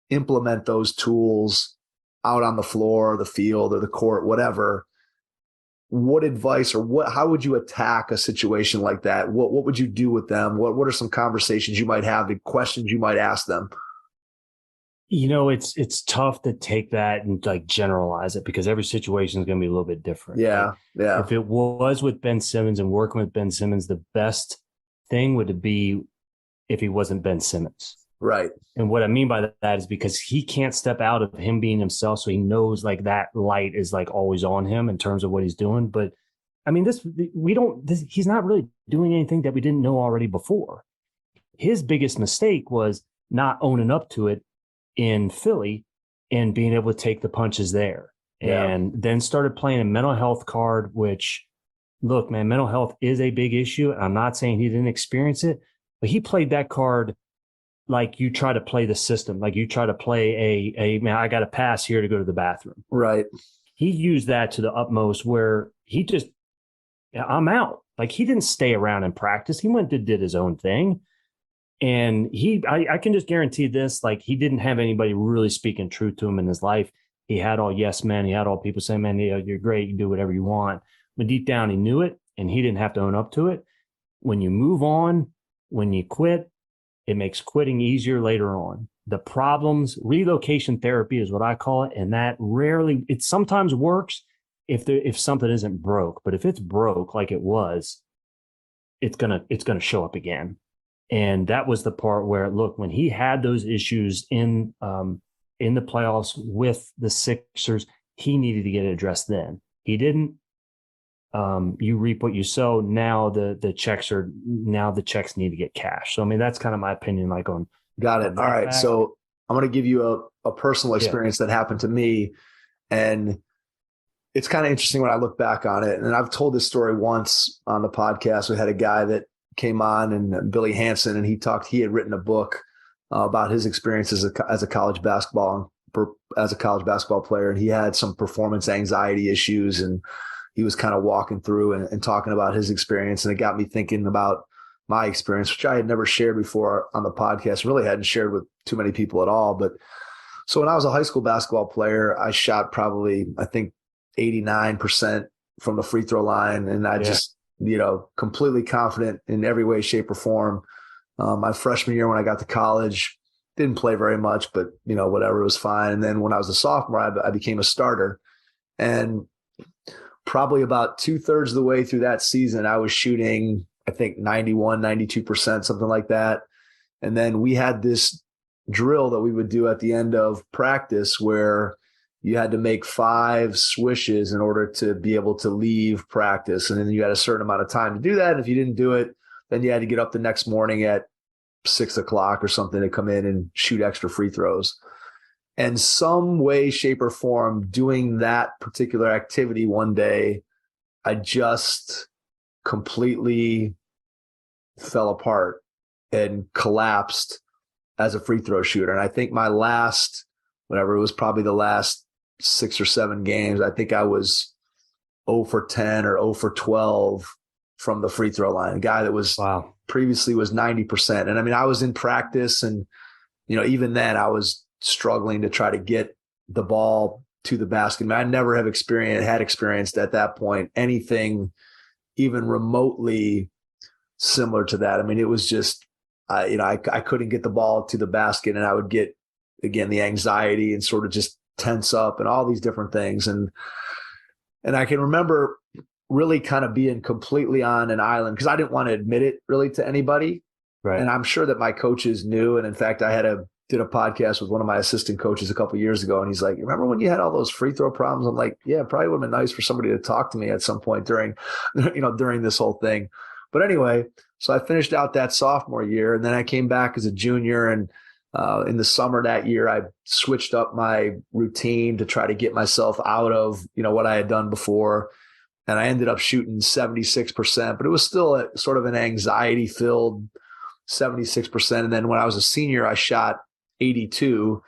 implement those tools out on the floor, or the field, or the court, whatever, what advice or how would you attack a situation like that? What would you do with them? What are some conversations you might have, the questions you might ask them? It's tough to take that and like generalize it because every situation is going to be a little bit different. Yeah. Yeah. If it was with Ben Simmons and working with Ben Simmons, the best thing would be if he wasn't Ben Simmons. Right. And what I mean by that is because he can't step out of him being himself. So he knows like that light is like always on him in terms of what he's doing. But I mean, he's not really doing anything that we didn't know already before. His biggest mistake was not owning up to it in Philly and being able to take the punches there. Yeah. And then started playing a mental health card, which, look, man, mental health is a big issue. I'm not saying he didn't experience it, but he played that card like you try to play the system, like you try to play man, I got to pass here to go to the bathroom. Right. He used that to the utmost where he just, I'm out. Like he didn't stay around and practice. He went and did his own thing. And I can just guarantee this, like he didn't have anybody really speaking truth to him in his life. He had all yes men. He had all people saying, man, you're great. You do whatever you want. But deep down, he knew it and he didn't have to own up to it. When you move on, when you quit, it makes quitting easier later on. The problems, relocation therapy is what I call it. And that it sometimes works if something isn't broke. But if it's broke like it was, it's gonna show up again. And that was the part where, look, when he had those issues in the playoffs with the Sixers, he needed to get it addressed then. He didn't. You reap what you sow. Now the checks need to get cashed. So, I mean, that's kind of my opinion, like on. Got it. All right. So I'm going to give you a personal experience that happened to me. And it's kind of interesting when I look back on it. And I've told this story once on the podcast. We had a guy that came on, and Billy Hansen, and he had written a book about his experience as a college basketball player. And he had some performance anxiety issues, and he was kind of walking through and talking about his experience. And it got me thinking about my experience, which I had never shared before on the podcast, really hadn't shared with too many people at all. But so when I was a high school basketball player, I shot probably, I think, 89% from the free throw line. And I just, completely confident in every way, shape, or form. My freshman year when I got to college, didn't play very much, but, whatever, it was fine. And then when I was a sophomore, I became a starter. And probably about 2/3 of the way through that season, I was shooting, I think 91, 92%, something like that. And then we had this drill that we would do at the end of practice where you had to make 5 swishes in order to be able to leave practice. And then you had a certain amount of time to do that. And if you didn't do it, then you had to get up the next morning at 6 o'clock or something to come in and shoot extra free throws. And some way, shape, or form, doing that particular activity one day, I just completely fell apart and collapsed as a free throw shooter. And I think my last, it was probably the last 6 or 7 games, I think I was 0 for 10 or 0 for 12 from the free throw line. A guy that was previously was 90%. And I mean, I was in practice, and, even then I was struggling to try to get the ball to the basket. I mean, I never had experienced at that point anything even remotely similar to that. I mean, it was just, I couldn't get the ball to the basket, and I would get, again, the anxiety and sort of just tense up and all these different things. And I can remember really kind of being completely on an island because I didn't want to admit it really to anybody. Right. And I'm sure that my coaches knew. And in fact, I did a podcast with one of my assistant coaches a couple of years ago. And he's like, remember when you had all those free throw problems? I'm like, yeah, it probably would have been nice for somebody to talk to me at some point during this whole thing. But anyway, so I finished out that sophomore year, and then I came back as a junior. And in the summer that year, I switched up my routine to try to get myself out of, what I had done before. And I ended up shooting 76%, but it was still a sort of an anxiety filled 76%. And then when I was a senior, I shot 82,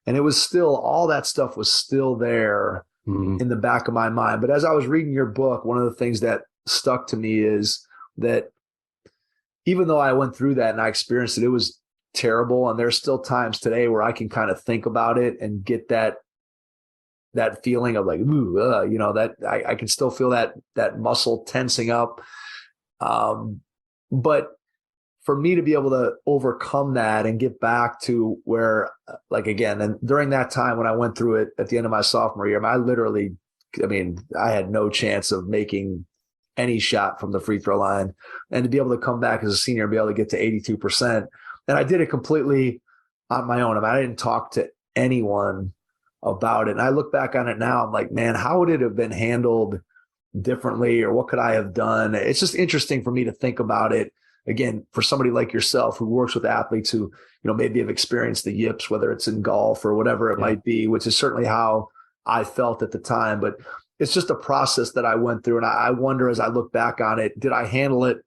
and it was still, all that stuff was still there in the back of my mind. But as I was reading your book, one of the things that stuck to me is that even though I went through that and I experienced it, it was terrible. And there's still times today where I can kind of think about it and get that feeling of like, ooh, that I can still feel that muscle tensing up. But for me to be able to overcome that and get back to where, like, again, and during that time when I went through it at the end of my sophomore year, I had no chance of making any shot from the free throw line, and to be able to come back as a senior and be able to get to 82%. And I did it completely on my own. I didn't talk to anyone about it. And I look back on it now, I'm like, man, how would it have been handled differently, or what could I have done? It's just interesting for me to think about it. Again, for somebody like yourself who works with athletes who, maybe have experienced the yips, whether it's in golf or whatever it might be, which is certainly how I felt at the time. But it's just a process that I went through. And I wonder, as I look back on it, did I handle it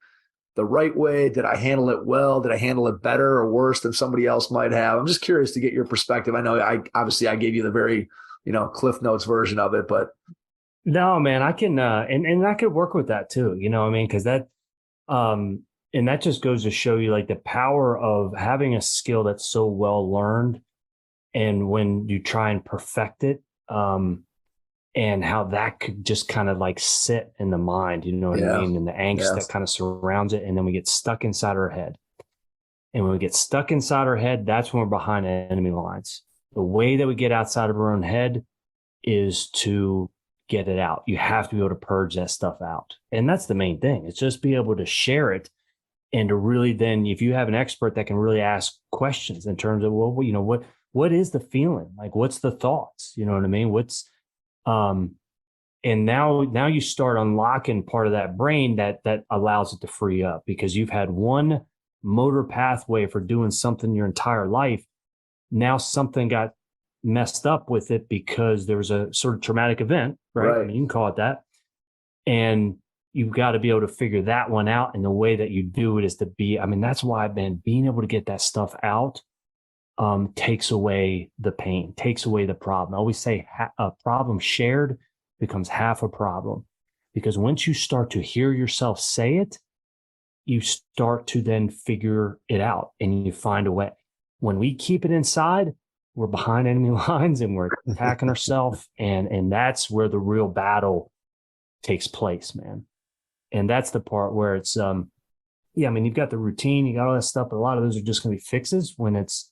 the right way? Did I handle it well? Did I handle it better or worse than somebody else might have? I'm just curious to get your perspective. I know I gave you the very, Cliff Notes version of it, but. No, man, I can, and I could work with that too, because that, and that just goes to show you like the power of having a skill that's so well learned, and when you try and perfect it, and how that could just kind of like sit in the mind, you know what I mean? And the angst that kind of surrounds it. And then we get stuck inside our head. And when we get stuck inside our head, that's when we're behind enemy lines. The way that we get outside of our own head is to get it out. You have to be able to purge that stuff out. And that's the main thing. It's just be able to share it, and to really then, if you have an expert that can really ask questions in terms of, well, what is the feeling? Like, what's the thoughts? You know what I mean? And now you start unlocking part of that brain that allows it to free up, because you've had one motor pathway for doing something your entire life. Now something got messed up with it because there was a sort of traumatic event, right? I mean, you can call it that. And you've got to be able to figure that one out. And the way that you do it is that's why being able to get that stuff out takes away the pain, takes away the problem. I always say a problem shared becomes half a problem, because once you start to hear yourself say it, you start to then figure it out and you find a way. When we keep it inside, we're behind enemy lines and we're attacking ourselves. And that's where the real battle takes place, man. And that's the part where it's, you've got the routine, you got all that stuff, but a lot of those are just going to be fixes when it's,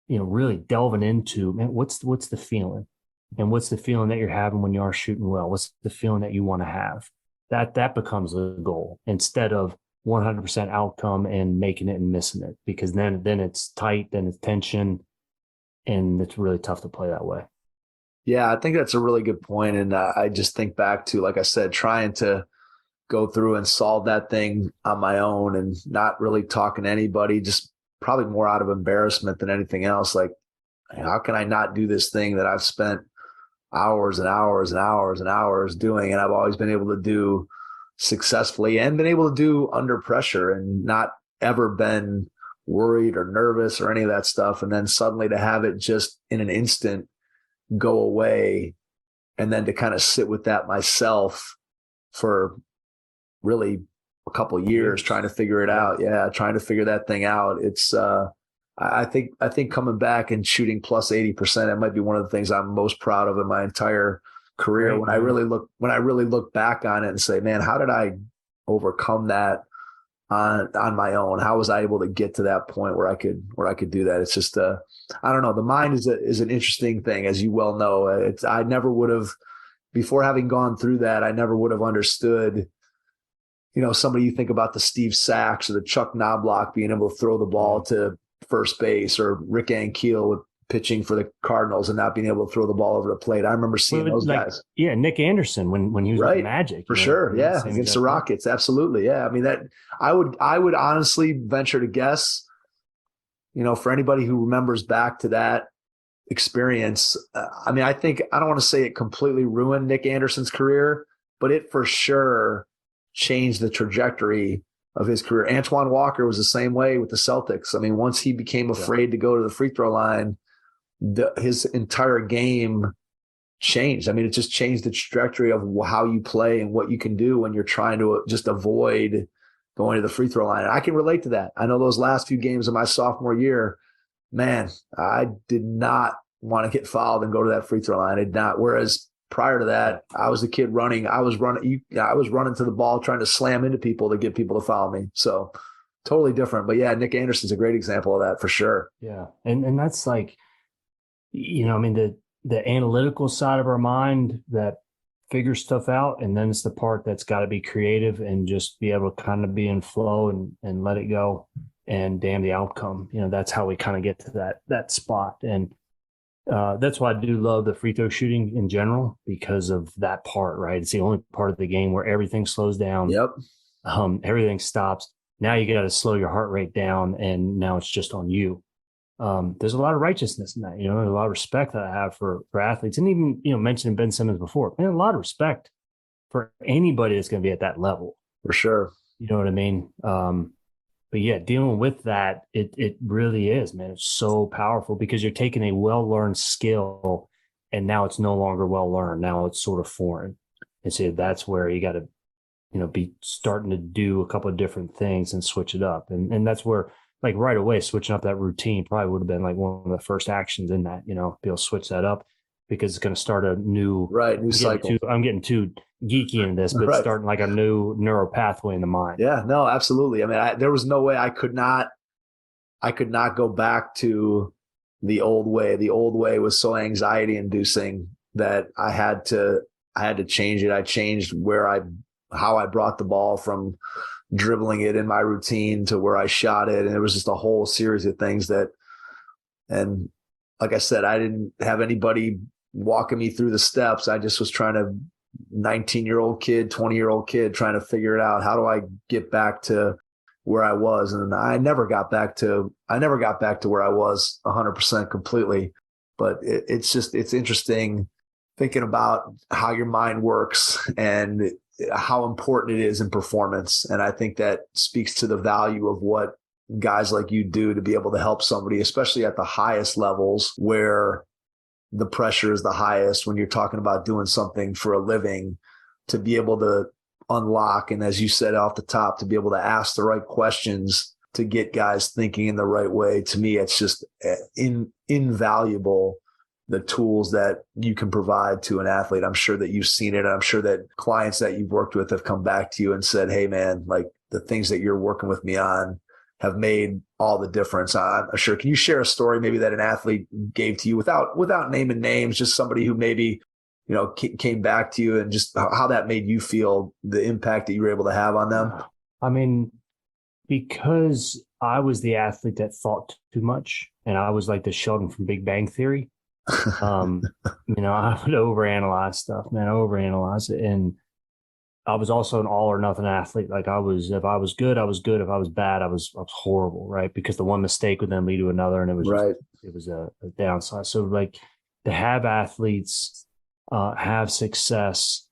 really delving into, man, what's the feeling, and what's the feeling that you're having when you are shooting well? What's the feeling that you want to have? That becomes the goal, instead of 100% outcome and making it and missing it, because then it's tight, then it's tension, and it's really tough to play that way. Yeah, I think that's a really good point. And I just think back to, like I said, trying to go through and solve that thing on my own and not really talking to anybody, just probably more out of embarrassment than anything else. Like, how can I not do this thing that I've spent hours and hours and hours and hours doing, and I've always been able to do successfully and been able to do under pressure and not ever been worried or nervous or any of that stuff. And then suddenly to have it just in an instant go away, and then to kind of sit with that myself for really a couple of years trying to figure it out. Yeah, trying to figure that thing out. It's I think coming back and shooting plus 80%, it might be one of the things I'm most proud of in my entire career. Right, when I really look back on it and say, man, how did I overcome that on my own? How was I able to get to that point where I could do that? It's just I don't know. The mind is an interesting thing, as you well know. I never would have, before having gone through that, I never would have understood. Somebody, you think about the Steve Sachs or the Chuck Knobloch being able to throw the ball to first base, or Rick Ankiel with pitching for the Cardinals and not being able to throw the ball over the plate. I remember seeing those guys. Yeah, Nick Anderson when he was with the Magic. For sure. Yeah, against the Rockets. Absolutely. Yeah. I mean, that I would honestly venture to guess, for anybody who remembers back to that experience, I don't want to say it completely ruined Nick Anderson's career, but it for sure changed the trajectory of his career. Antoine Walker was the same way with the Celtics. I mean, once he became afraid to go to the free throw line, his entire game changed. I mean, it just changed the trajectory of how you play and what you can do when you're trying to just avoid going to the free throw line. And I can relate to that. I know those last few games of my sophomore year, man, I did not want to get fouled and go to that free throw line. I did not. Whereas prior to that, I was the kid running. I was running to the ball, trying to slam into people to get people to foul me. So totally different. But yeah, Nick Anderson's a great example of that for sure. Yeah. And that's like, I mean, the analytical side of our mind that figures stuff out. And then it's the part that's got to be creative and just be able to kind of be in flow and let it go and damn the outcome. That's how we kind of get to that spot. And that's why I do love the free throw shooting in general, because of that part, right? It's the only part of the game where everything slows down. Yep. Everything stops. Now you got to slow your heart rate down, and now it's just on you. There's a lot of righteousness in that, there's a lot of respect that I have for athletes, and even, mentioning Ben Simmons before, man, a lot of respect for anybody that's going to be at that level. For sure. You know what I mean? But yeah, dealing with that, it really is, man. It's so powerful because you're taking a well-learned skill and now it's no longer well-learned. Now it's sort of foreign. And so that's where you got to, be starting to do a couple of different things and switch it up. And that's where, like, right away, switching up that routine probably would have been like one of the first actions in that, be able to switch that up, because it's going to start a new cycle. I'm getting too geeky in this, but it's starting like a new neural pathway in the mind. Yeah, no, absolutely. I mean, there was no way I could not go back to the old way. The old way was so anxiety inducing that I had to change it. I changed how I brought the ball from dribbling it in my routine to where I shot it. And it was just a whole series of things and like I said, I didn't have anybody walking me through the steps. I just was trying to 19-year-old kid, 20-year-old kid, trying to figure it out. How do I get back to where I was? And I never got back to where I was 100% completely, but it's interesting thinking about how your mind works and how important it is in performance. And I think that speaks to the value of what guys like you do to be able to help somebody, especially at the highest levels where the pressure is the highest, when you're talking about doing something for a living, to be able to unlock. And as you said off the top, to be able to ask the right questions to get guys thinking in the right way. To me, it's just invaluable, the tools that you can provide to an athlete. I'm sure that you've seen it. I'm sure that clients that you've worked with have come back to you and said, hey man, like, the things that you're working with me on have made all the difference. I'm sure. Can you share a story maybe that an athlete gave to you without naming names, just somebody who maybe, came back to you and just how that made you feel, the impact that you were able to have on them? I mean, because I was the athlete that thought too much, and I was like the Sheldon from Big Bang Theory. I would overanalyze stuff, man. Overanalyze it. And I was also an all or nothing athlete. Like, if I was good, I was good. If I was bad, I was horrible. Right. Because the one mistake would then lead to another. And it was it was a downside. So, like, to have athletes have success,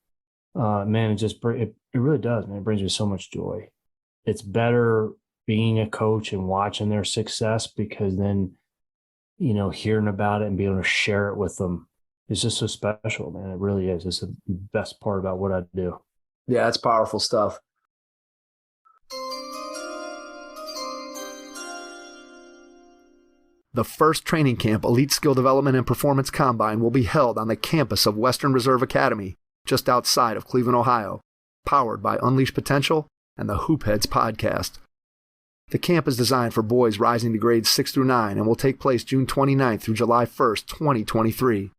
man, it really does, man. It brings me so much joy. It's better being a coach and watching their success, because then, hearing about it and being able to share it with them is just so special, man. It really is. It's the best part about what I do. Yeah, it's powerful stuff. The first training camp Elite Skill Development and Performance Combine will be held on the campus of Western Reserve Academy, just outside of Cleveland, Ohio, powered by Unleash Potential and the Hoopheads podcast. The camp is designed for boys rising to grades 6 through 9 and will take place June 29th through July 1st, 2023.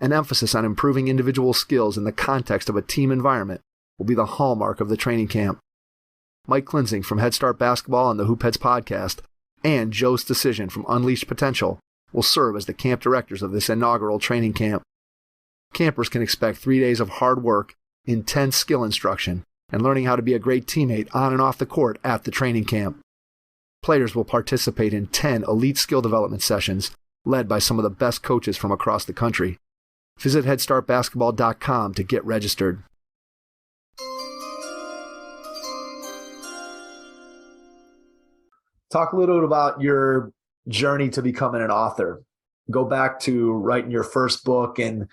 An emphasis on improving individual skills in the context of a team environment will be the hallmark of the training camp. Mike Klinzing from Head Start Basketball and the Hoopheads podcast and Joe's Decision from Unleashed Potential will serve as the camp directors of this inaugural training camp. Campers can expect 3 days of hard work, intense skill instruction, and learning how to be a great teammate on and off the court at the training camp. Players will participate in 10 elite skill development sessions led by some of the best coaches from across the country. Visit headstartbasketball.com to get registered. Talk a little bit about your journey to becoming an author. Go back to writing your first book and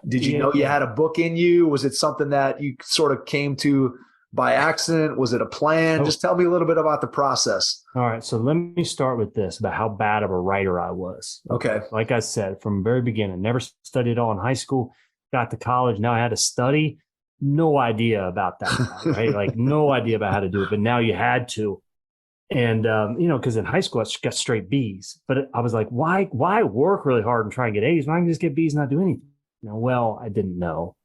Did you know you had a book in you? Was it something that you sort of came to by accident? Was it a plan? Just tell me a little bit about the process. All right. So let me start with this about how bad of a writer I was. Okay. Like I said, from the very beginning, never studied at all in high school, got to college. Now I had to study. No idea about that, right? Like no idea about how to do it, but now you had to. And, because in high school, I got straight B's, but I was like, why work really hard and try and get A's when I can just get B's and not do anything? Well, I didn't know.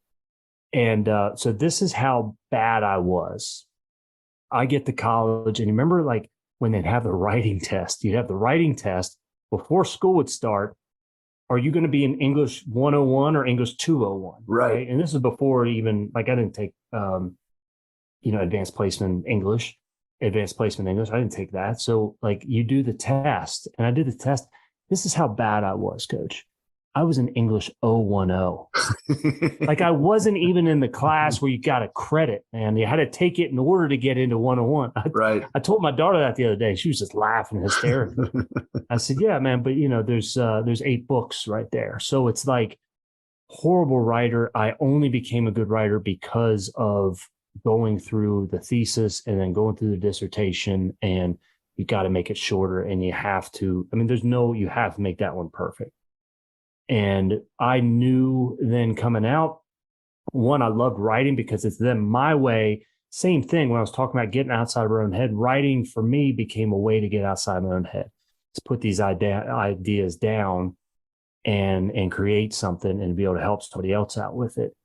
And so this is how bad I was. I get to college, and remember, like when they'd have the writing test, you'd have the writing test before school would start. Are you going to be in English 101 or English 201? Right. And this is before even, like, I didn't take, advanced placement English. I didn't take that. So, like, you do the test, and I did the test. This is how bad I was, Coach. I was in English 010. Like, I wasn't even in the class where you got a credit, man. You had to take it in order to get into 101. Right. I told my daughter that the other day. She was just laughing hysterically. I said, yeah, man, but there's 8 books right there. So it's like horrible writer. I only became a good writer because of going through the thesis and then going through the dissertation, and you got to make it shorter, and you have to make that one perfect. And I knew then coming out, one, I loved writing because it's then my way. Same thing when I was talking about getting outside of our own head. Writing for me became a way to get outside my own head. To put these ideas down and create something and be able to help somebody else out with it.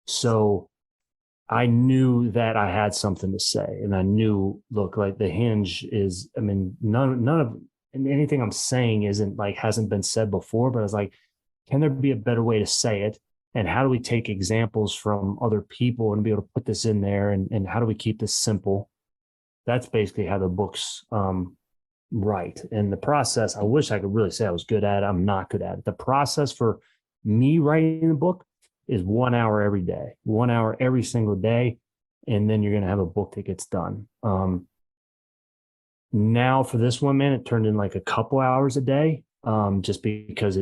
So I knew that I had something to say, and I knew, look, like the hinge is, none of anything I'm saying hasn't been said before, but I was like, can there be a better way to say it? And how do we take examples from other people and be able to put this in there? And how do we keep this simple? That's basically how the book's write. And the process, I wish I could really say I was good at it. I'm not good at it. The process for me writing the book is 1 hour every day, 1 hour every single day. And then you're going to have a book that gets done. Now for this one, man, it turned in like a couple hours a day. Just because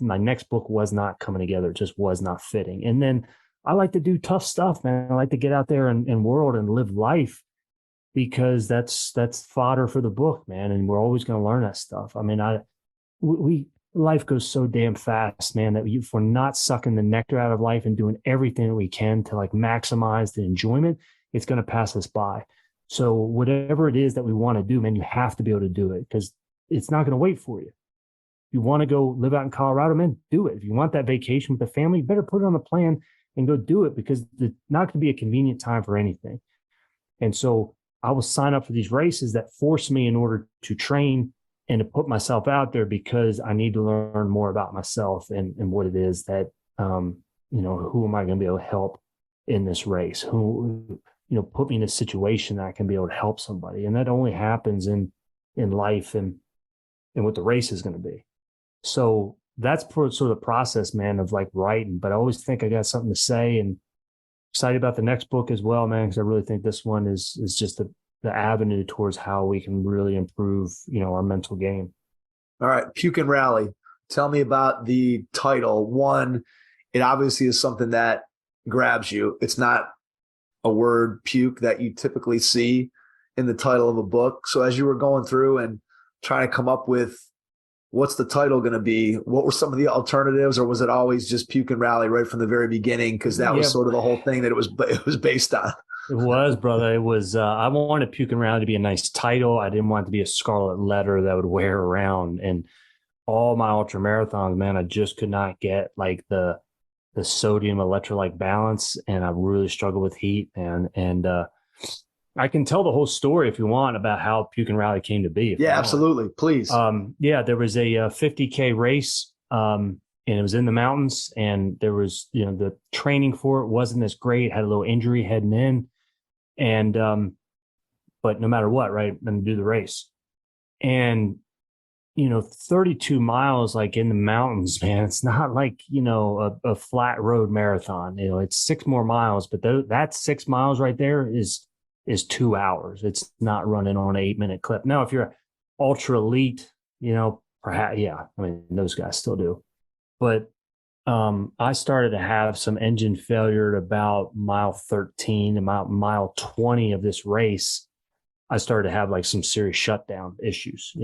my next book was not coming together. It just was not fitting. And then I like to do tough stuff, man. I like to get out there and world and live life, because that's fodder for the book, man. And we're always going to learn that stuff. Life goes so damn fast, man, that if we're not sucking the nectar out of life and doing everything that we can to like maximize the enjoyment, it's going to pass us by. So whatever it is that we want to do, man, you have to be able to do it, because it's not going to wait for you. If you want to go live out in Colorado, man, do it. If you want that vacation with the family, you better put it on the plan and go do it, because it's not going to be a convenient time for anything. And so I will sign up for these races that force me in order to train and to put myself out there, because I need to learn more about myself and what it is that, who am I going to be able to help in this race? Who, put me in a situation that I can be able to help somebody. And that only happens in life and what the race is going to be. So that's sort of the process, man, of like writing. But I always think I got something to say, and excited about the next book as well, man, because I really think this one is just the avenue towards how we can really improve, our mental game. All right. Puke Rally. Tell me about the title. One, it obviously is something that grabs you. It's not a word, puke, that you typically see in the title of a book. So as you were going through and trying to come up with what's the title going to be, what were some of the alternatives, or was it always just Puke Rally right from the very beginning? Because that was sort of the whole thing that it was based on. It was, brother. It was, I wanted Puke Rally to be a nice title. I didn't want it to be a scarlet letter that I would wear around. And all my ultra marathons, man, I just could not get like the sodium electrolyte balance. And I really struggled with heat, man. And I can tell the whole story if you want about how Puke Rally came to be. Yeah, absolutely. Please. There was a 50K race, and it was in the mountains, and there was, the training for it wasn't as great, had a little injury heading in. And, but no matter what, right, I'm going to do the race. And, 32 miles, like in the mountains, man, it's not like, a flat road marathon, it's 6 more miles, but that 6 miles right there is 2 hours. It's not running on an 8-minute clip. Now, if you're ultra elite, perhaps, yeah, those guys still do. But I started to have some engine failure at about mile 13, about mile 20 of this race. I started to have like some serious shutdown issues,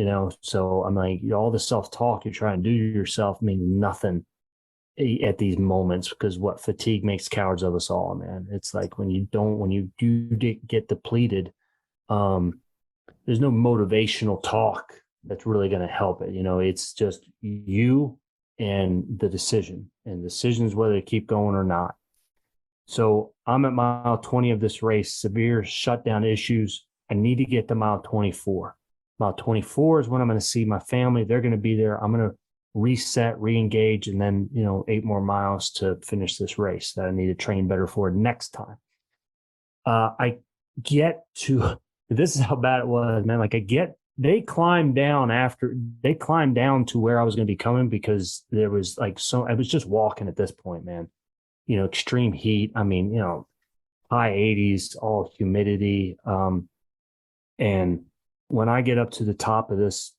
So I'm like, all the self-talk you're trying to do to yourself means nothing at these moments, because fatigue makes cowards of us all, man. It's like when you do get depleted, there's no motivational talk that's really going to help it. It's just you and the decision, and decisions whether to keep going or not. So I'm at mile 20 of this race, severe shutdown issues. I need to get to mile 24. Mile 24 is when I'm going to see my family. They're going to be there. I'm going to reset, re-engage, and then, 8 more miles to finish this race that I need to train better for next time. This is how bad it was, man. Like they climbed down to where I was going to be coming, because there was I was just walking at this point, man, extreme heat. I mean, high 80s, all humidity. And when I get up to the top of this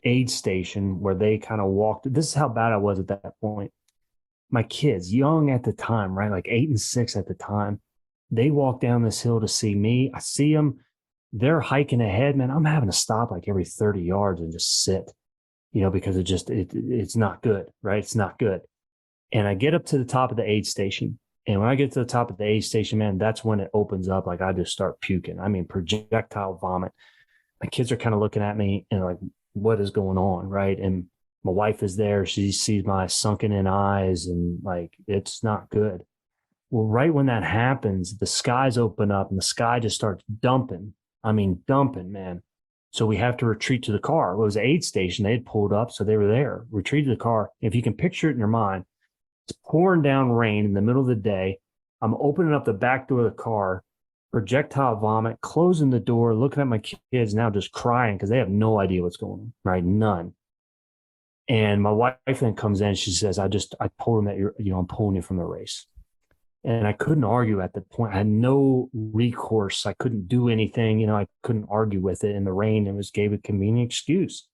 aid station where they kind of walked, this is how bad I was at that point. My kids, young at the time, right? Like 8 and 6 at the time, they walk down this hill to see me. I see them. They're hiking ahead, man. I'm having to stop like every 30 yards and just sit, because it's not good, right? It's not good. And I get up to the top of the aid station. And when I get to the top of the aid station, man, that's when it opens up. Like I just start puking. I mean, projectile vomit. My kids are kind of looking at me and like, what is going on, right? And my wife is there. She sees my sunken in eyes, and like, it's not good. Well, right when that happens, the skies open up and the sky just starts dumping. I mean, dumping, man. So we have to retreat to the car. Well, it was an aid station. They had pulled up, so they were there. Retreat to the car. If you can picture it in your mind, it's pouring down rain in the middle of the day. I'm opening up the back door of the car, projectile vomit, closing the door, looking at my kids now just crying because they have no idea what's going on, right? None. And my wife then comes in. She says, I told him that I'm pulling you from the race. And I couldn't argue at the point. I had no recourse. I couldn't do anything. I couldn't argue with it in the rain. It gave a convenient excuse.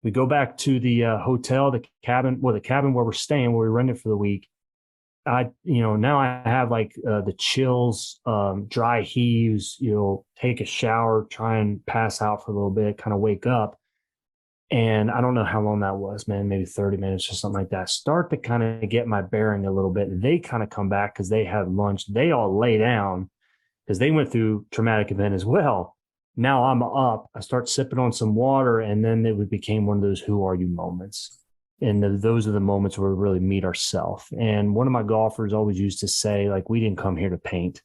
We go back to the hotel, the cabin where we're staying, where we rented for the week. Now I have like the chills, dry heaves, take a shower, try and pass out for a little bit, kind of wake up. And I don't know how long that was, man, maybe 30 minutes or something like that. Start to kind of get my bearing a little bit. They kind of come back because they had lunch. They all lay down because they went through traumatic event as well. Now I'm up. I start sipping on some water, and then it became one of those who are you moments. And those are the moments where we really meet ourselves. And one of my golfers always used to say, like, we didn't come here to paint.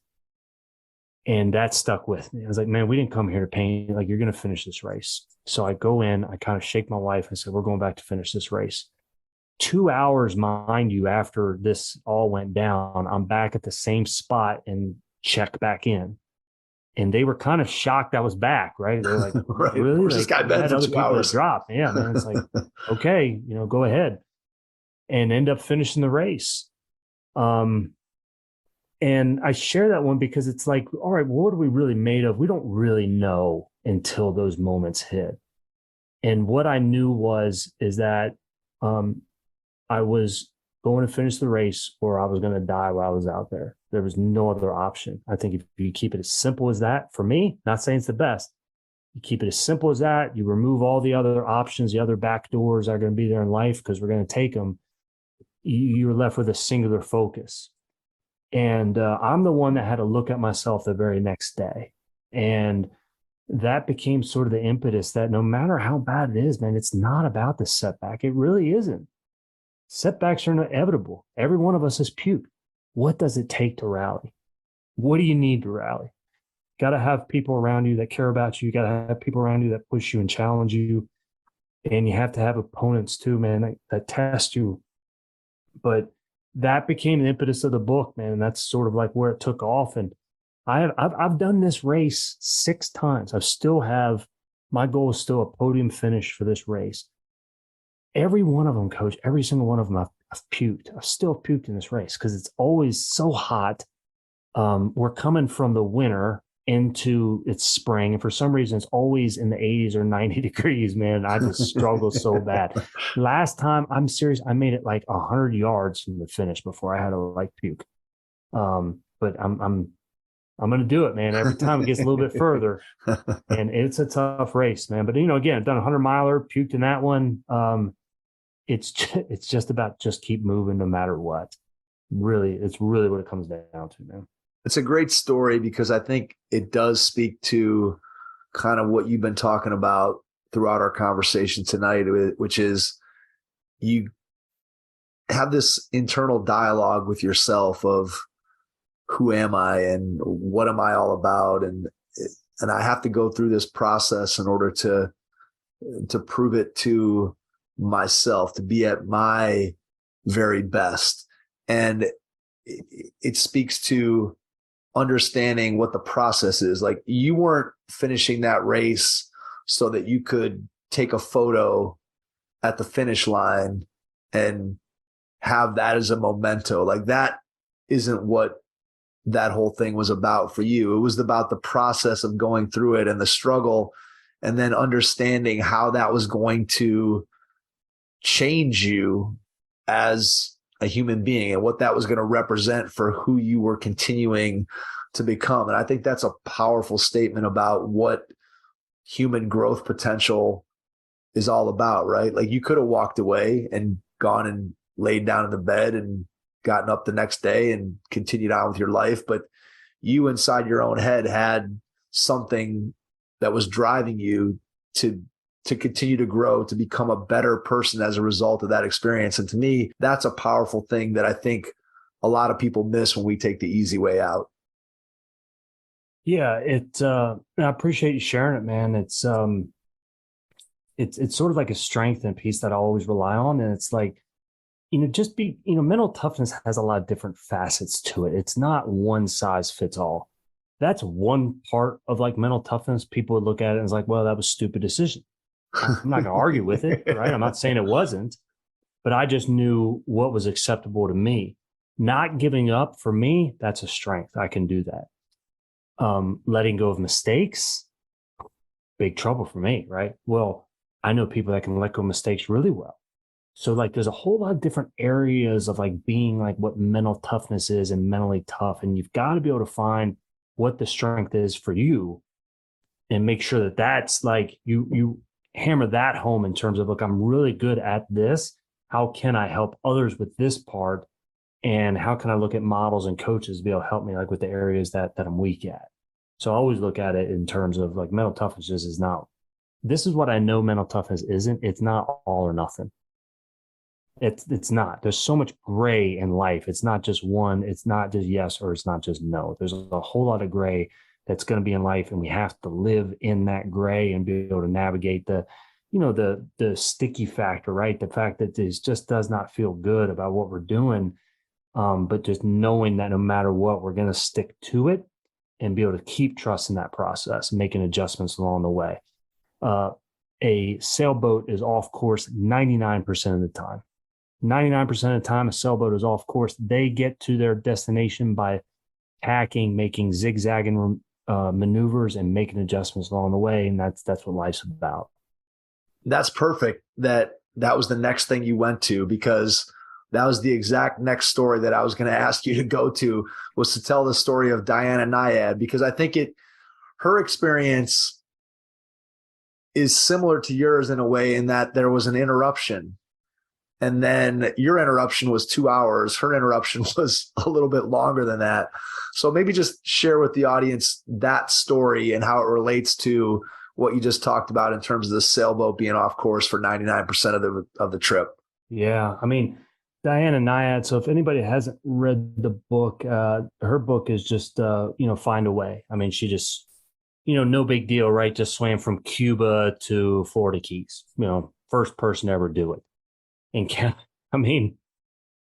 And that stuck with me. I was like, man, we didn't come here to paint. Like, you're going to finish this race. So I go in, I kind of shake my wife and said, we're going back to finish this race. 2 hours, mind you, after this all went down, I'm back at the same spot and check back in. And they were kind of shocked I was back, right? They're like, right. Really? Like, just got bed for 2 hours. Drop. Yeah, man. It's like, okay, go ahead. And end up finishing the race. And I share that one because it's like, all right, well, what are we really made of? We don't really know until those moments hit. And what I knew is that I was going to finish the race, or I was going to die while I was out there. There was no other option. I think if you keep it as simple as that, for me, not saying it's the best, you keep it as simple as that, you remove all the other options, the other back doors that are going to be there in life because we're going to take them, you're left with a singular focus. And I'm the one that had to look at myself the very next day. And that became sort of the impetus that no matter how bad it is, man, it's not about the setback. It really isn't. Setbacks are inevitable. Every one of us has puked. What does it take to rally? What do you need to rally? Got to have people around you that care about you. You got to have people around you that push you and challenge you. And you have to have opponents too, man, that test you. But that became the impetus of the book, man. And that's sort of like where it took off. And I've done this race 6 times. My goal is still a podium finish for this race. Every one of them, coach, every single one of them, I've puked. I've still puked in this race because it's always so hot. We're coming from the winter, into it's spring. And for some reason, it's always in the 80s or 90 degrees, man. I just struggle so bad. Last time, I'm serious, I made it like 100 yards from the finish before I had to like puke. But I'm going to do it, man. Every time it gets a little bit further, and it's a tough race, man. But, again, I've done a 100-miler, puked in that one. It's just about just keep moving no matter what. Really, it's really what it comes down to, man. It's a great story because I think it does speak to kind of what you've been talking about throughout our conversation tonight, which is you have this internal dialogue with yourself of who am I and what am I all about? And I have to go through this process in order to prove it to myself, to be at my very best. And it speaks to understanding what the process is. Like, you weren't finishing that race so that you could take a photo at the finish line and have that as a memento. Like, that isn't what that whole thing was about for you. It was about the process of going through it and the struggle, and then understanding how that was going to change you as a human being and what that was going to represent for who you were continuing to become. And I think that's a powerful statement about what human growth potential is all about, right? Like, you could have walked away and gone and laid down in the bed and gotten up the next day and continued on with your life. But you inside your own head had something that was driving you to continue to grow, to become a better person as a result of that experience. And to me, that's a powerful thing that I think a lot of people miss when we take the easy way out. Yeah, I appreciate you sharing it, man. It's sort of like a strength and piece that I always rely on. And it's like, mental toughness has a lot of different facets to it. It's not one size fits all. That's one part of like mental toughness. People would look at it and it's like, well, that was a stupid decision. I'm not going to argue with it, right? I'm not saying it wasn't, but I just knew what was acceptable to me. Not giving up, for me, that's a strength. I can do that. Letting go of mistakes, big trouble for me, right? Well, I know people that can let go of mistakes really well. So like, there's a whole lot of different areas of like being like what mental toughness is and mentally tough. And you've got to be able to find what the strength is for you and make sure that that's like, you hammer that home in terms of, look, I'm really good at this. How can I help others with this part? And how can I look at models and coaches to be able to help me like with the areas that I'm weak at? So I always look at it in terms of like mental toughness is not, this is what I know mental toughness isn't. It's not all or nothing. It's not. There's so much gray in life. It's not just one. It's not just yes or it's not just no. There's a whole lot of gray that's going to be in life, and we have to live in that gray and be able to navigate the sticky factor, right? The fact that this just does not feel good about what we're doing, but just knowing that no matter what, we're going to stick to it and be able to keep trusting that process, making adjustments along the way. A sailboat is off course 99% of the time. 99% of the time, a sailboat is off course. They get to their destination by tacking, making zigzagging maneuvers, and making adjustments along the way. And that's what life's about. That's perfect. That was the next thing you went to, because that was the exact next story that I was going to ask you to go to, was to tell the story of Diana Nyad, because I think her experience is similar to yours in a way, in that there was an interruption. And then your interruption was 2 hours. Her interruption was a little bit longer than that. So maybe just share with the audience that story and how it relates to what you just talked about in terms of the sailboat being off course for 99% of the trip. Yeah. I mean, Diana Nyad. So if anybody hasn't read the book, her book is just, Find a Way. I mean, she just, no big deal, right? Just swam from Cuba to Florida Keys, first person to ever do it. And I mean,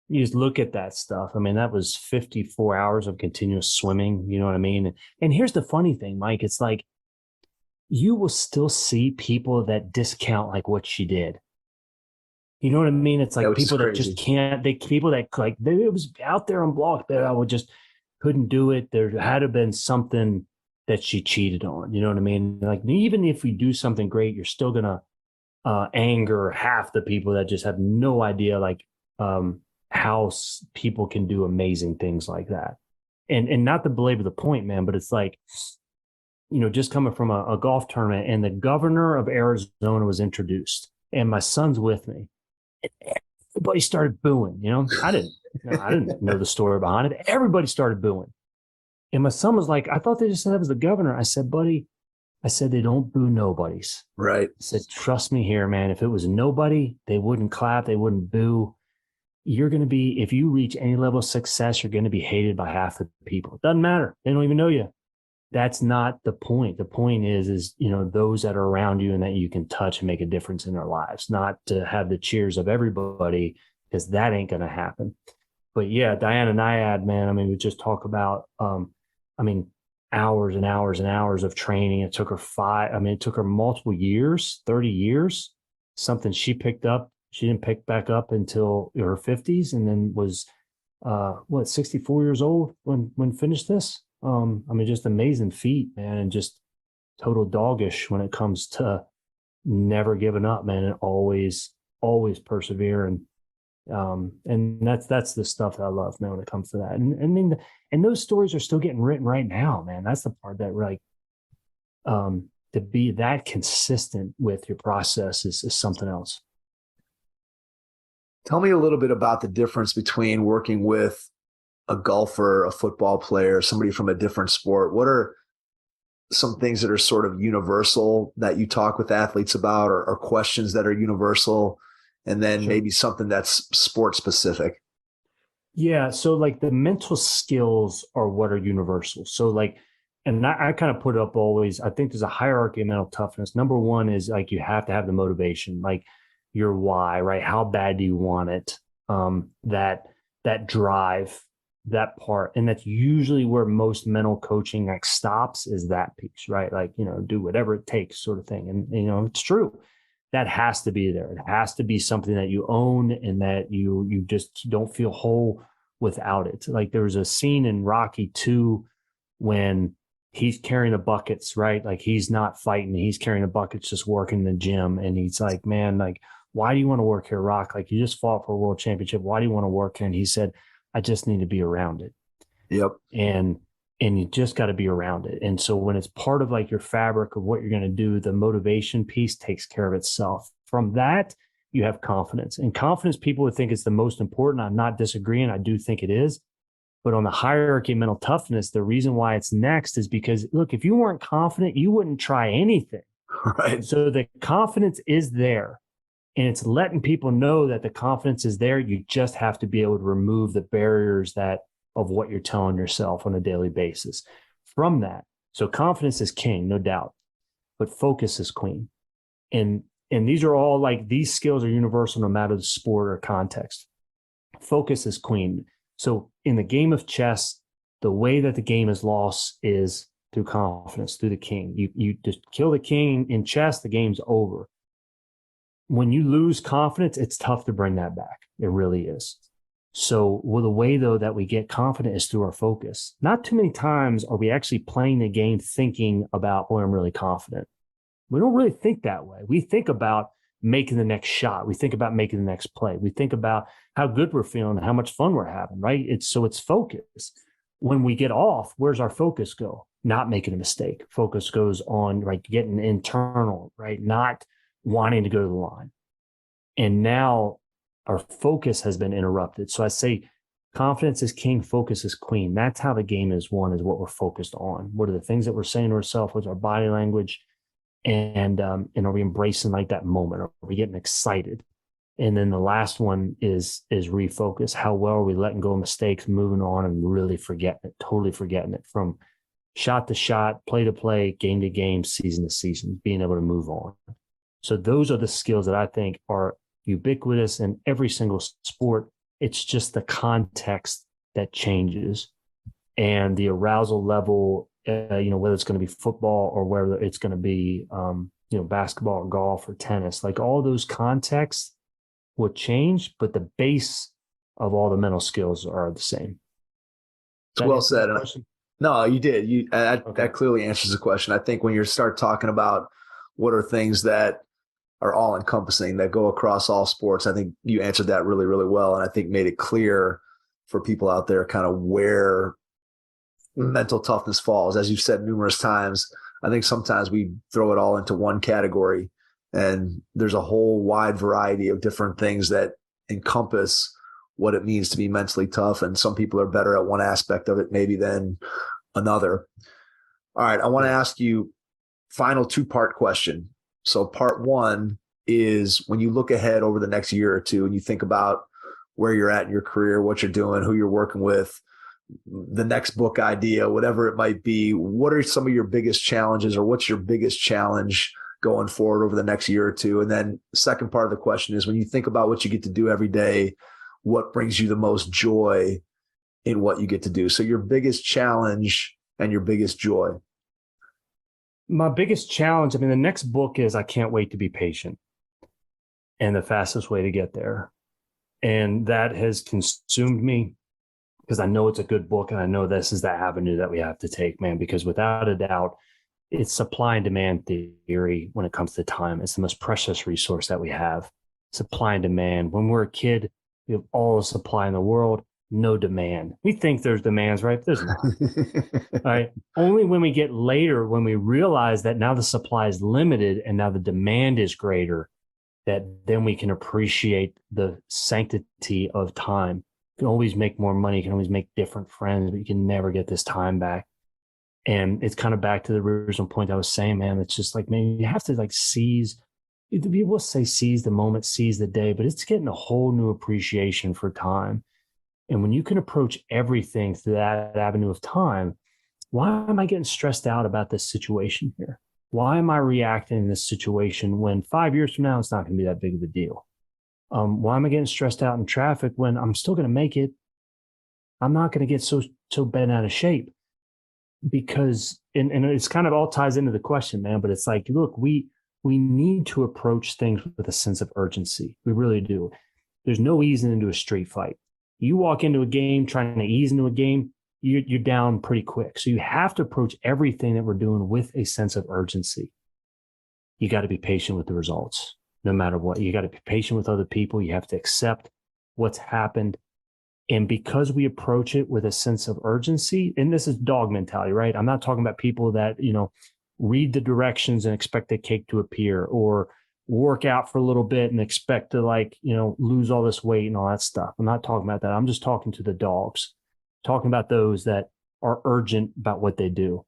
you just look at that stuff. I mean, that was 54 hours of continuous swimming. You know what I mean? And here's the funny thing, Mike. It's like, you will still see people that discount like what she did. You know what I mean? It's like people that just can't, people that like, it was out there on blogs, but I just couldn't do it. There had to have been something that she cheated on. You know what I mean? Like, even if we do something great, you're still going to anger half the people that just have no idea, like, how people can do amazing things like that. And not to belabor the point, man, but it's like, just coming from a golf tournament, and the governor of Arizona was introduced, and my son's with me. And everybody started booing. I didn't know the story behind it. Everybody started booing. And my son was like, I thought they just said that was the governor. I said, buddy, they don't boo nobodies. Right. I said, trust me here, man. If it was nobody, they wouldn't clap. They wouldn't boo. You're going to be, if you reach any level of success, you're going to be hated by half the people. It doesn't matter. They don't even know you. That's not the point. The point is, those that are around you and that you can touch and make a difference in their lives, not to have the cheers of everybody, because that ain't going to happen. But yeah, Diana Nyad, man, we just talk about, hours and hours and hours of training. It took her multiple years, 30 years, something she picked up. She didn't pick back up until her 50s, and then was, 64 years old when finished this. Just amazing feat, man, and just total doggish when it comes to never giving up, man, and always persevering. And that's the stuff that I love, man, when it comes to that. And those stories are still getting written right now, man. That's the part that, like, to be that consistent with your process is something else. Tell me a little bit about the difference between working with a golfer, a football player, somebody from a different sport. What are some things that are sort of universal that you talk with athletes about, or questions that are universal, and then maybe something that's sport specific? Yeah. So, like, the mental skills are what are universal. So, like, and I kind of put it up always, I think there's a hierarchy of mental toughness. Number one is, like, you have to have the motivation, like your why, right? How bad do you want it? That drive, that part. And that's usually where most mental coaching, like, stops, is that piece, right? Like, do whatever it takes, sort of thing. And, it's true. That has to be there. It has to be something that you own, and that you just don't feel whole without it. Like, there was a scene in Rocky 2 when he's carrying the buckets, right? Like, he's not fighting. He's carrying the buckets, just working in the gym. And he's like, man, like, why do you want to work here, Rock? Like, you just fought for a world championship. Why do you want to work here? And he said, I just need to be around it. Yep. And you just got to be around it. And so when it's part of, like, your fabric of what you're going to do, the motivation piece takes care of itself. From that, you have confidence. And confidence, people would think it's the most important. I'm not disagreeing. I do think it is. But on the hierarchy of mental toughness, the reason why it's next is because, look, if you weren't confident, you wouldn't try anything. Right. So the confidence is there. And it's letting people know that the confidence is there. You just have to be able to remove the barriers of what you're telling yourself on a daily basis from that. So confidence is king, no doubt, but focus is queen. And these are all, like, these skills are universal no matter the sport or context. Focus is queen. So in the game of chess, the way that the game is lost is through confidence, through the king. You just kill the king in chess, the game's over. When you lose confidence, it's tough to bring that back. It really is. So, the way, though, that we get confident is through our focus. Not too many times are we actually playing the game thinking about, oh, I'm really confident. We don't really think that way. We think about making the next shot. We think about making the next play. We think about how good we're feeling and how much fun we're having, right? It's focus. When we get off, where's our focus go? Not making a mistake. Focus goes on, like, getting internal, right? Not wanting to go to the line. And now our focus has been interrupted. So I say confidence is king, focus is queen. That's how the game is won, is what we're focused on. What are the things that we're saying to ourselves? What's our body language? And are we embracing, like, that moment? Are we getting excited? And then the last one is refocus. How well are we letting go of mistakes, moving on, and really forgetting it, totally forgetting it, from shot to shot, play to play, game to game, season to season, being able to move on. So those are the skills that I think are ubiquitous in every single sport. It's just the context that changes, and the arousal level, whether it's going to be football or whether it's going to be, basketball or golf or tennis, like, all those contexts will change, but the base of all the mental skills are the same. Well said. No, you did. Okay. That clearly answers the question. I think when you start talking about what are things that are all encompassing that go across all sports, I think you answered that really, really well. And I think made it clear for people out there kind of where mental toughness falls. As you've said numerous times, I think sometimes we throw it all into one category, and there's a whole wide variety of different things that encompass what it means to be mentally tough. And some people are better at one aspect of it maybe than another. All right. I want to ask you final 2-part question. So part one is, when you look ahead over the next year or two and you think about where you're at in your career, what you're doing, who you're working with, the next book idea, whatever it might be, what are some of your biggest challenges, or what's your biggest challenge going forward over the next year or two? And then the second part of the question is, when you think about what you get to do every day, what brings you the most joy in what you get to do? So your biggest challenge and your biggest joy. My biggest challenge, I mean, the next book is I can't wait to be patient, and the fastest way to get there. And that has consumed me, because I know it's a good book, and I know this is the avenue that we have to take, man, because without a doubt, it's supply and demand theory when it comes to time. It's the most precious resource that we have, supply and demand. When we're a kid, we have all the supply in the world, no demand. We think there's demands, right? There's not. All right. Only when we get later, when we realize that now the supply is limited and now the demand is greater, that then we can appreciate the sanctity of time. You can always make more money. You can always make different friends, but you can never get this time back. And it's kind of back to the original point I was saying, man. It's just like, man, you have to like seize. People say seize the moment, seize the day, but it's getting a whole new appreciation for time. And when you can approach everything through that avenue of time, why am I getting stressed out about this situation here? Why am I reacting in this situation when 5 years from now, it's not going to be that big of a deal? Why am I getting stressed out in traffic when I'm still going to make it? I'm not going to get so bent out of shape, because, and it's kind of all ties into the question, man, but it's like, look, we need to approach things with a sense of urgency. We really do. There's no easing into a street fight. You walk into a game trying to ease into a game, you're down pretty quick. So you have to approach everything that we're doing with a sense of urgency. You got to be patient with the results, no matter what. You got to be patient with other people. You have to accept what's happened. And because we approach it with a sense of urgency, and this is dog mentality, right? I'm not talking about people that, read the directions and expect the cake to appear, or work out for a little bit and expect to lose all this weight and all that stuff. I'm not talking about that. I'm just talking to the dogs, talking about those that are urgent about what they do.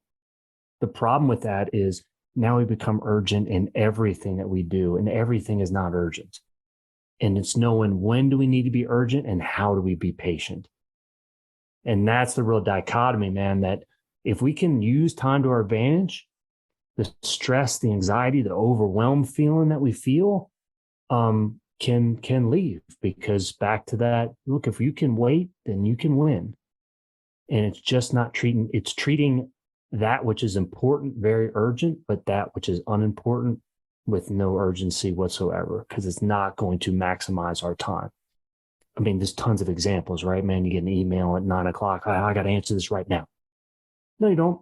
The problem with that is now we become urgent in everything that we do, and everything is not urgent. And it's knowing when do we need to be urgent and how do we be patient. And that's the real dichotomy, man, that if we can use time to our advantage, the stress, the anxiety, the overwhelmed feeling that we feel can leave. Because back to that, look, if you can wait, then you can win. And it's just not treating that which is important very urgent, but that which is unimportant with no urgency whatsoever, because it's not going to maximize our time. I mean, there's tons of examples, right, man? You get an email at 9 o'clock. I got to answer this right now. No, you don't.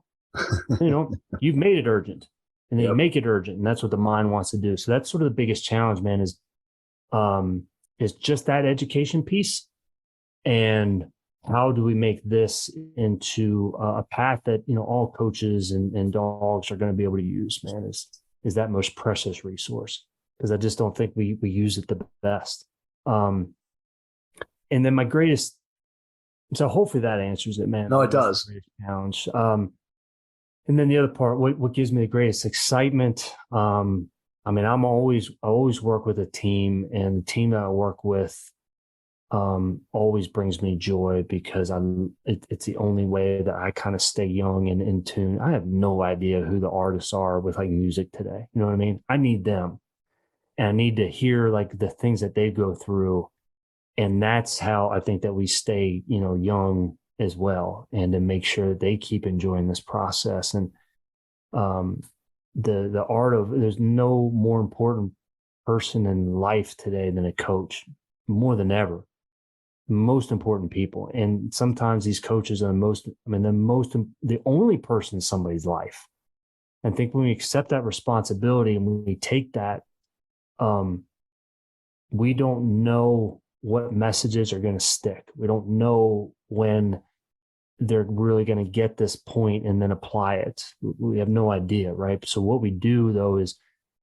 You've made it urgent, and then you make it urgent, and that's what the mind wants to do. So that's sort of the biggest challenge, man, is just that education piece. And how do we make this into a path that, all coaches and dogs are going to be able to use, man, is that most precious resource, because I just don't think we use it the best. And then my greatest, so hopefully that answers it, man. No, it does. Challenge. And then the other part, what gives me the greatest excitement? I mean, I always work with a team, and the team that I work with always brings me joy, because it's the only way that I kind of stay young and in tune. I have no idea who the artists are with like music today. You know what I mean? I need them, and I need to hear like the things that they go through. And that's how I think that we stay, young as well, and to make sure that they keep enjoying this process. And the art of, there's no more important person in life today than a coach, more than ever. most important people. And sometimes these coaches are the only person in somebody's life. And I think when we accept that responsibility and when we take that, we don't know what messages are going to stick. We don't know when they're really going to get this point and then apply it. We have no idea, right? So what we do, though, is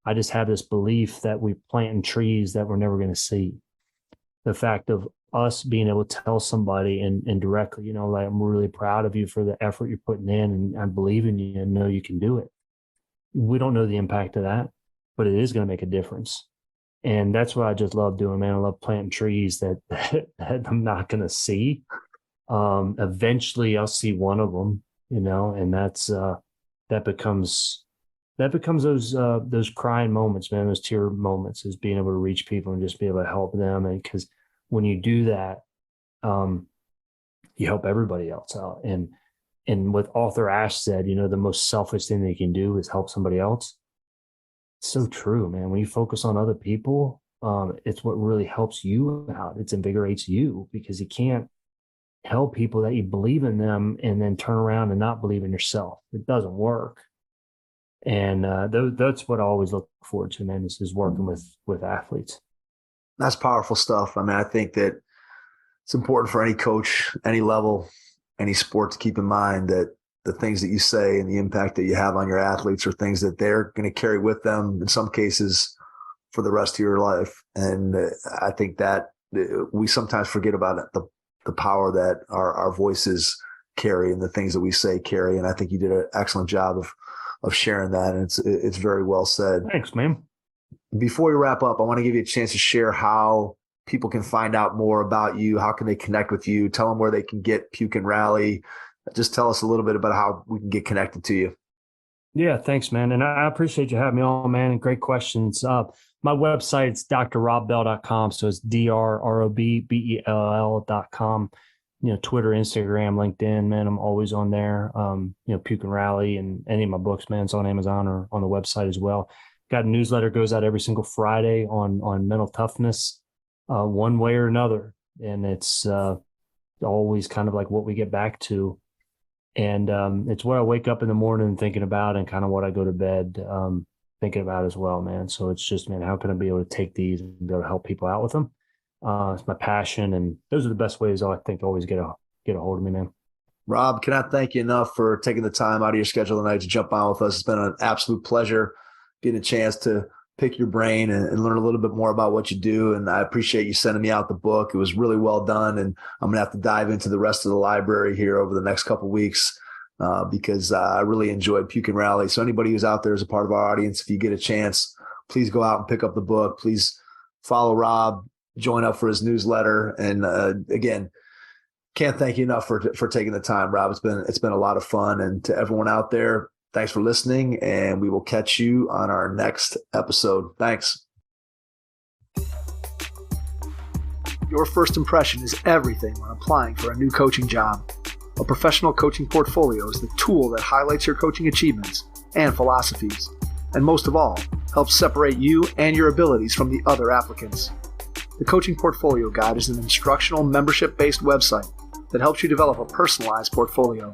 I just have this belief that we plant trees that we're never going to see. The fact of us being able to tell somebody and directly, like, I'm really proud of you for the effort you're putting in, and I believe in you and know you can do it. We don't know the impact of that, but it is going to make a difference. And that's what I just love doing, man. I love planting trees that I'm not going to see. Eventually I'll see one of them, and that becomes those crying moments, man, those tear moments, is being able to reach people and just be able to help them. And because when you do that, you help everybody else out. And what Arthur Ashe said, the most selfish thing they can do is help somebody else. It's so true, man. When you focus on other people, it's what really helps you out. It invigorates you, because you can't help people that you believe in them and then turn around and not believe in yourself. It doesn't work. And that's what I always look forward to, man, is working with athletes. That's powerful stuff. I mean, I think that it's important for any coach, any level, any sport, to keep in mind that the things that you say and the impact that you have on your athletes are things that they're going to carry with them, in some cases, for the rest of your life. And I think that we sometimes forget about the power that our voices carry and the things that we say carry. And I think you did an excellent job of sharing that. And it's very well said. Thanks, man. Before we wrap up, I want to give you a chance to share how people can find out more about you. How can they connect with you? Tell them where they can get Puke Rally. Just tell us a little bit about how we can get connected to you. Yeah, thanks, man. And I appreciate you having me on, man, and great questions. My website's drrobbell.com. So it's DRROBBELL.com. Twitter, Instagram, LinkedIn, man, I'm always on there. Puke Rally and any of my books, man, it's on Amazon or on the website as well. Got a newsletter, goes out every single Friday on mental toughness, one way or another. And it's always kind of like what we get back to. And it's what I wake up in the morning thinking about, and kind of what I go to bed thinking about as well, man. So it's just, man, how can I be able to take these and be able to help people out with them? It's my passion, and those are the best ways I think to always get a hold of me, man. Rob, cannot thank you enough for taking the time out of your schedule tonight to jump on with us. It's been an absolute pleasure getting a chance to pick your brain and learn a little bit more about what you do. And I appreciate you sending me out the book. It was really well done. And I'm going to have to dive into the rest of the library here over the next couple of weeks because I really enjoyed Puke Rally. So anybody who's out there as a part of our audience, if you get a chance, please go out and pick up the book. Please follow Rob, join up for his newsletter. And again, can't thank you enough for taking the time, Rob. It's been a lot of fun. And to everyone out there, thanks for listening, and we will catch you on our next episode. Thanks. Your first impression is everything when applying for a new coaching job. A professional coaching portfolio is the tool that highlights your coaching achievements and philosophies, and most of all, helps separate you and your abilities from the other applicants. The Coaching Portfolio Guide is an instructional, membership-based website that helps you develop a personalized portfolio.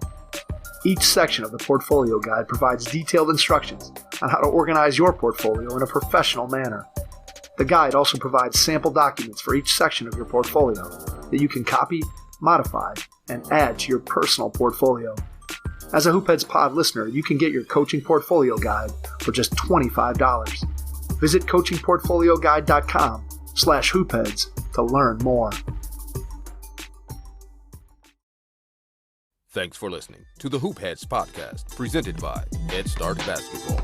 Each section of the portfolio guide provides detailed instructions on how to organize your portfolio in a professional manner. The guide also provides sample documents for each section of your portfolio that you can copy, modify, and add to your personal portfolio. As a Hoopheads Pod listener, you can get your Coaching Portfolio Guide for just $25. Visit coachingportfolioguide.com/hoopheads to learn more. Thanks for listening to the Hoopheads podcast, presented by Head Start Basketball.